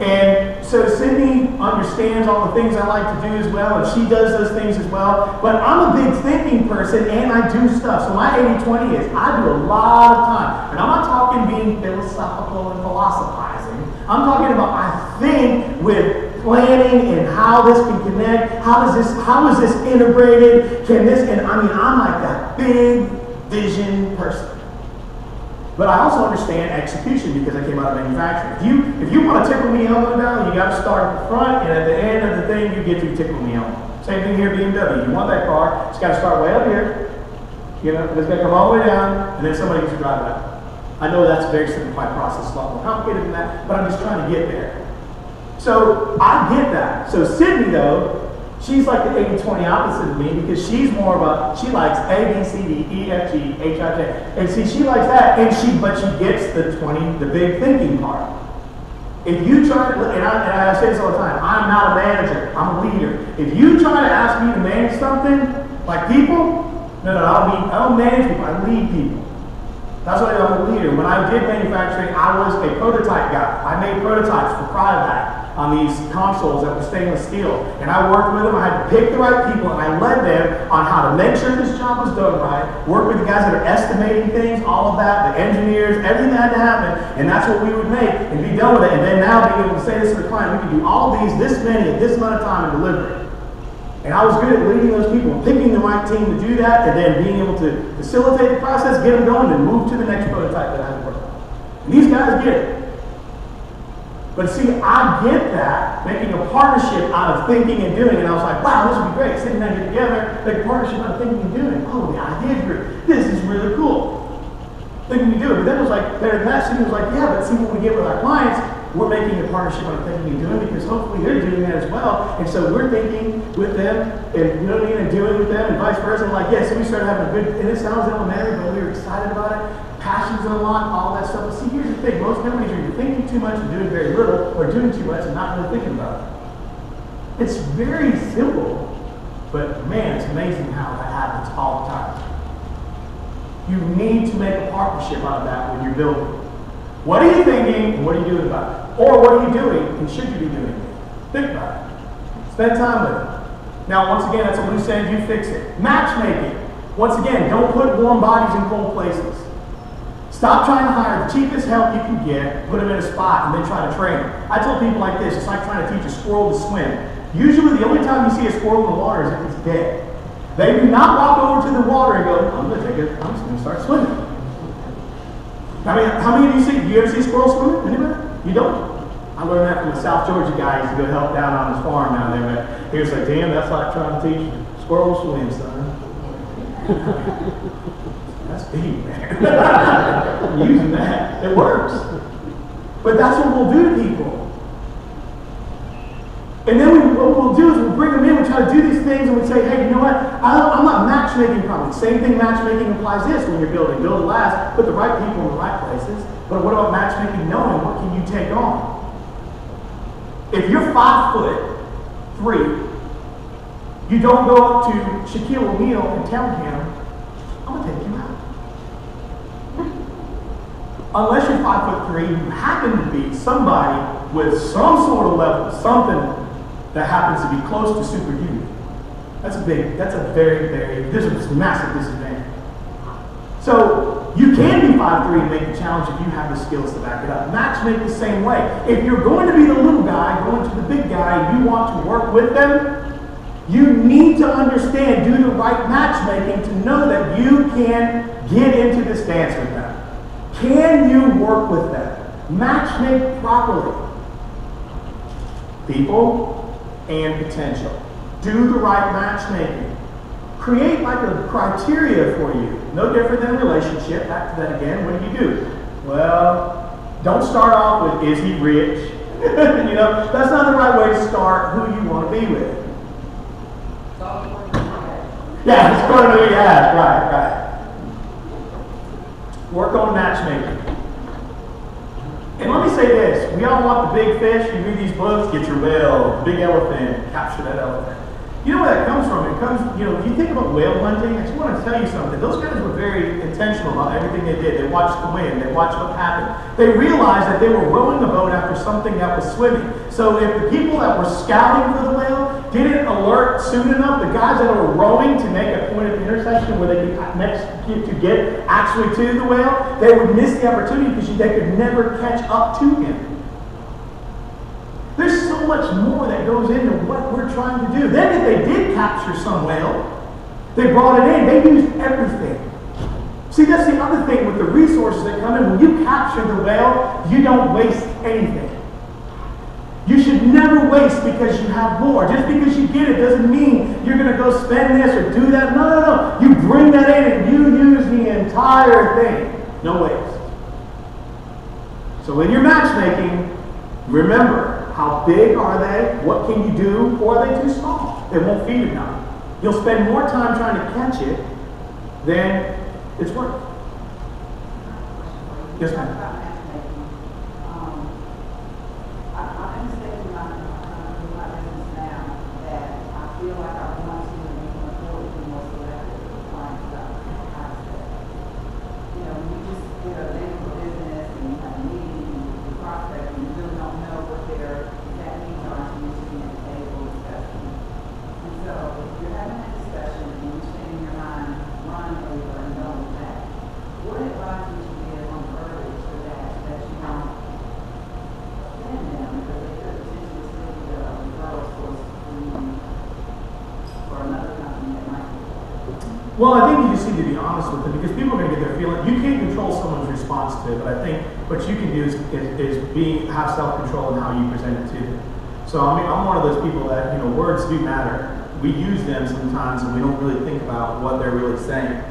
And so Sydney understands all the things I like to do as well, and she does those things as well. But I'm a big thinking person, and I do stuff. So my 80-20 is I do a lot of time. And I'm not talking being philosophical and philosophizing. I'm talking about I think with planning and how this can connect, how is this integrated, can this, and I mean, I'm like that big vision person. But I also understand execution because I came out of manufacturing. If you want to tickle me elbow down, you got to start at the front, and at the end of the thing, you get to tickle me elbow. Same thing here, BMW. You want that car, it's got to start way up here, it's got to come all the way down, and then somebody gets to drive it out. I know that's a very simplified process, a lot more complicated than that, but I'm just trying to get there. So I get that. So Sydney, though, she's like the 80-20 opposite of me because she's more of she likes A, B, C, D, E, F, G, H, I, J. And see, she likes that, but she gets the big thinking part. If you try to, and I say this all the time, I'm not a manager, I'm a leader. If you try to ask me to manage something, like people, no, I don't manage people, I lead people. That's why I'm a leader. When I did manufacturing, I was a prototype guy. I made prototypes for Cryovac on these consoles that were stainless steel. And I worked with them. I had to pick the right people, and I led them on how to make sure this job was done right, work with the guys that are estimating things, all of that, the engineers, everything that had to happen, and that's what we would make and be done with it. And then now being able to say this to the client, we can do all these, this many, at this amount of time, and deliver it. And I was good at leading those people, picking the right team to do that, and then being able to facilitate the process, get them going, and move to the next prototype that I had to work on. And these guys get it. But see, I get that, making a partnership out of thinking and doing, and I was like, wow, this would be great. Sitting down here together, make a partnership out of thinking and doing. Oh, the idea group. This is really cool. Thinking and doing. But then it was like, better than that, Sydney was like, yeah, but see what we get with our clients, we're making a partnership on thinking and doing because hopefully they're doing that as well. And so we're thinking with them and and doing with them and vice versa. And like, yeah, so we started having a good, and it sounds elementary, but we were excited about it. Passions unlocked, all that stuff. But see, here's the thing. Most companies are either thinking too much and doing very little, or doing too much and not really thinking about it. It's very simple, but man, it's amazing how that happens all the time. You need to make a partnership out of that when you're building. What are you thinking and what are you doing about it? Or what are you doing and should you be doing it? Think about it. Spend time with it. Now, once again, that's a loose end, you fix it. Matchmaking. Once again, don't put warm bodies in cold places. Stop trying to hire the cheapest help you can get, put them in a spot, and then try to train them. I tell people like this, it's like trying to teach a squirrel to swim. Usually the only time you see a squirrel in the water is if it's dead. They do not walk over to the water and go, I'm just going to start swimming. I mean, how many of you do you ever see squirrels swimming? Anybody? You don't? I learned that from a South Georgia guy who used to go help down on his farm down there. But he was like, damn, that's like trying to teach squirrels swim, son. That's deep, man. Using that. It works. But that's what we'll do to people. And then what we'll do is we'll bring them in, we try to do these things, and we say, hey, you know what? I'm not matchmaking probably. Same thing matchmaking applies this when you're building. Build it last, put the right people in the right places. But what about matchmaking knowing what can you take on? If you're 5'3", you don't go up to Shaquille O'Neal and tell him, I'm going to take you out. Unless you're 5'3", you happen to be somebody with some sort of level, something that happens to be close to superhuman. That's a very, there's a massive disadvantage. So you can be 5'3" and make the challenge if you have the skills to back it up. Matchmake the same way. If you're going to be the little guy, going to the big guy, and you want to work with them, you need to understand, do the right matchmaking to know that you can get into this dance with them. Can you work with them? Matchmake properly. People and potential. Do the right matchmaking. Create like a criteria for you. No different than a relationship. Back to that again. What do? Well, don't start off with, is he rich? That's not the right way to start who you want to be with. Yeah, it's going to who he has. Right. Work on matchmaking. And let me say this. We all want the big fish. You read these books, get your whale, big elephant, capture that elephant. You know where that comes from? It comes, if you think about whale hunting, I just want to tell you something. Those guys were very intentional about everything they did. They watched the wind. They watched what happened. They realized that they were rowing the boat after something that was swimming. So if the people that were scouting for the whale didn't alert soon enough, the guys that were rowing to make a point of intersection where they could get actually to the whale, they would miss the opportunity because they could never catch up to him. There's so much more that goes into what we're trying to do. Then if they did capture some whale, they brought it in. They used everything. See, that's the other thing with the resources that come in. When you capture the whale, you don't waste anything. You should never waste because you have more. Just because you get it doesn't mean you're going to go spend this or do that. No. You bring that in and you use the entire thing. No waste. So when you're matchmaking, remember, how big are they? What can you do? Or are they too small? They won't feed enough. You'll spend more time trying to catch it than it's worth. Yes, ma'am. Well, I think you just need to be honest with them because people are going to get their feeling. You can't control someone's response to it, but I think what you can do is have self-control in how you present it to them. So I mean, I'm one of those people that, words do matter. We use them sometimes and we don't really think about what they're really saying.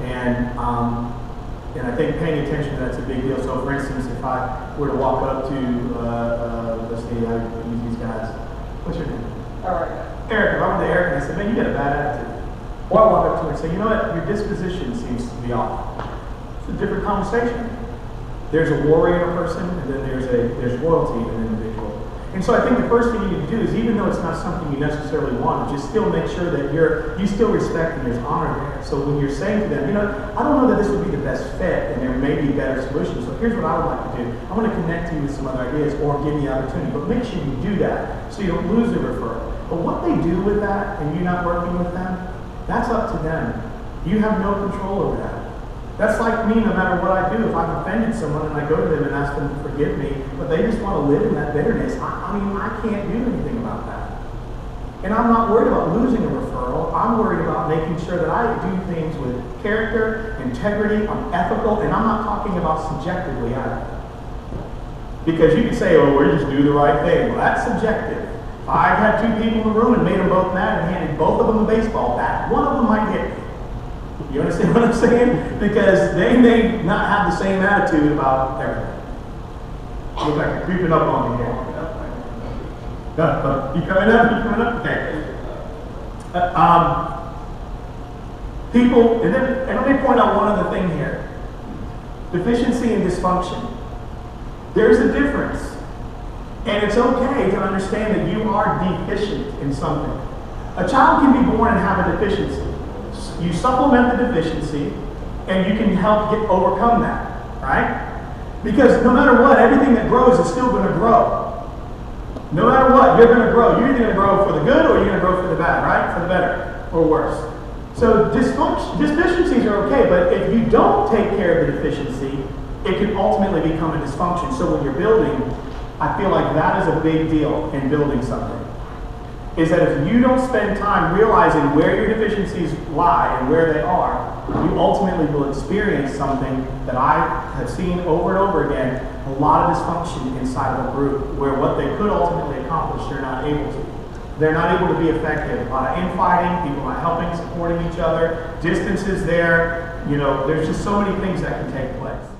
And I think paying attention to that's a big deal. So for instance, if I were to walk up to, let's see, I use these guys. What's your name? Eric. If I went to Eric and I said, man, you got a bad attitude. Or I walk up to her and say, you know what, your disposition seems to be off. It's a different conversation. There's a warrior person, and then there's loyalty in an individual. And so I think the first thing you need to do is, even though it's not something you necessarily want, just still make sure that you still respect and there's honor there. So when you're saying to them, I don't know that this would be the best fit, and there may be better solutions. So here's what I would like to do. I want to connect you with some other ideas, or give you the opportunity. But make sure you do that so you don't lose the referral. But what they do with that, and you not working with them, that's up to them. You have no control over that. That's like me, no matter what I do. If I've offended someone and I go to them and ask them to forgive me, but they just want to live in that bitterness, I can't do anything about that. And I'm not worried about losing a referral. I'm worried about making sure that I do things with character, integrity, I'm ethical, and I'm not talking about subjectively either. Because you can say, we just do the right thing. Well, that's subjective. If I had two people in the room and made them both mad and handed both of them a baseball bat, one of them might hit me. You understand what I'm saying? Because they may not have the same attitude about everything. Looks like you're creeping up on me here. You coming up? You coming up? Okay. People, and let me point out one other thing here. Deficiency and dysfunction. There's a difference. And it's okay to understand that you are deficient in something. A child can be born and have a deficiency. You supplement the deficiency, and you can help overcome that, right? Because no matter what, everything that grows is still going to grow. No matter what, you're going to grow. You're either going to grow for the good or you're going to grow for the bad, right? For the better or worse. So deficiencies are okay, but if you don't take care of the deficiency, it can ultimately become a dysfunction. So when you're building, I feel like that is a big deal in building something. Is that if you don't spend time realizing where your deficiencies lie and where they are, you ultimately will experience something that I have seen over and over again, a lot of dysfunction inside of a group where what they could ultimately accomplish, they're not able to. They're not able to be effective. A lot of infighting, people not helping, supporting each other, distances there. You know, there's just so many things that can take place.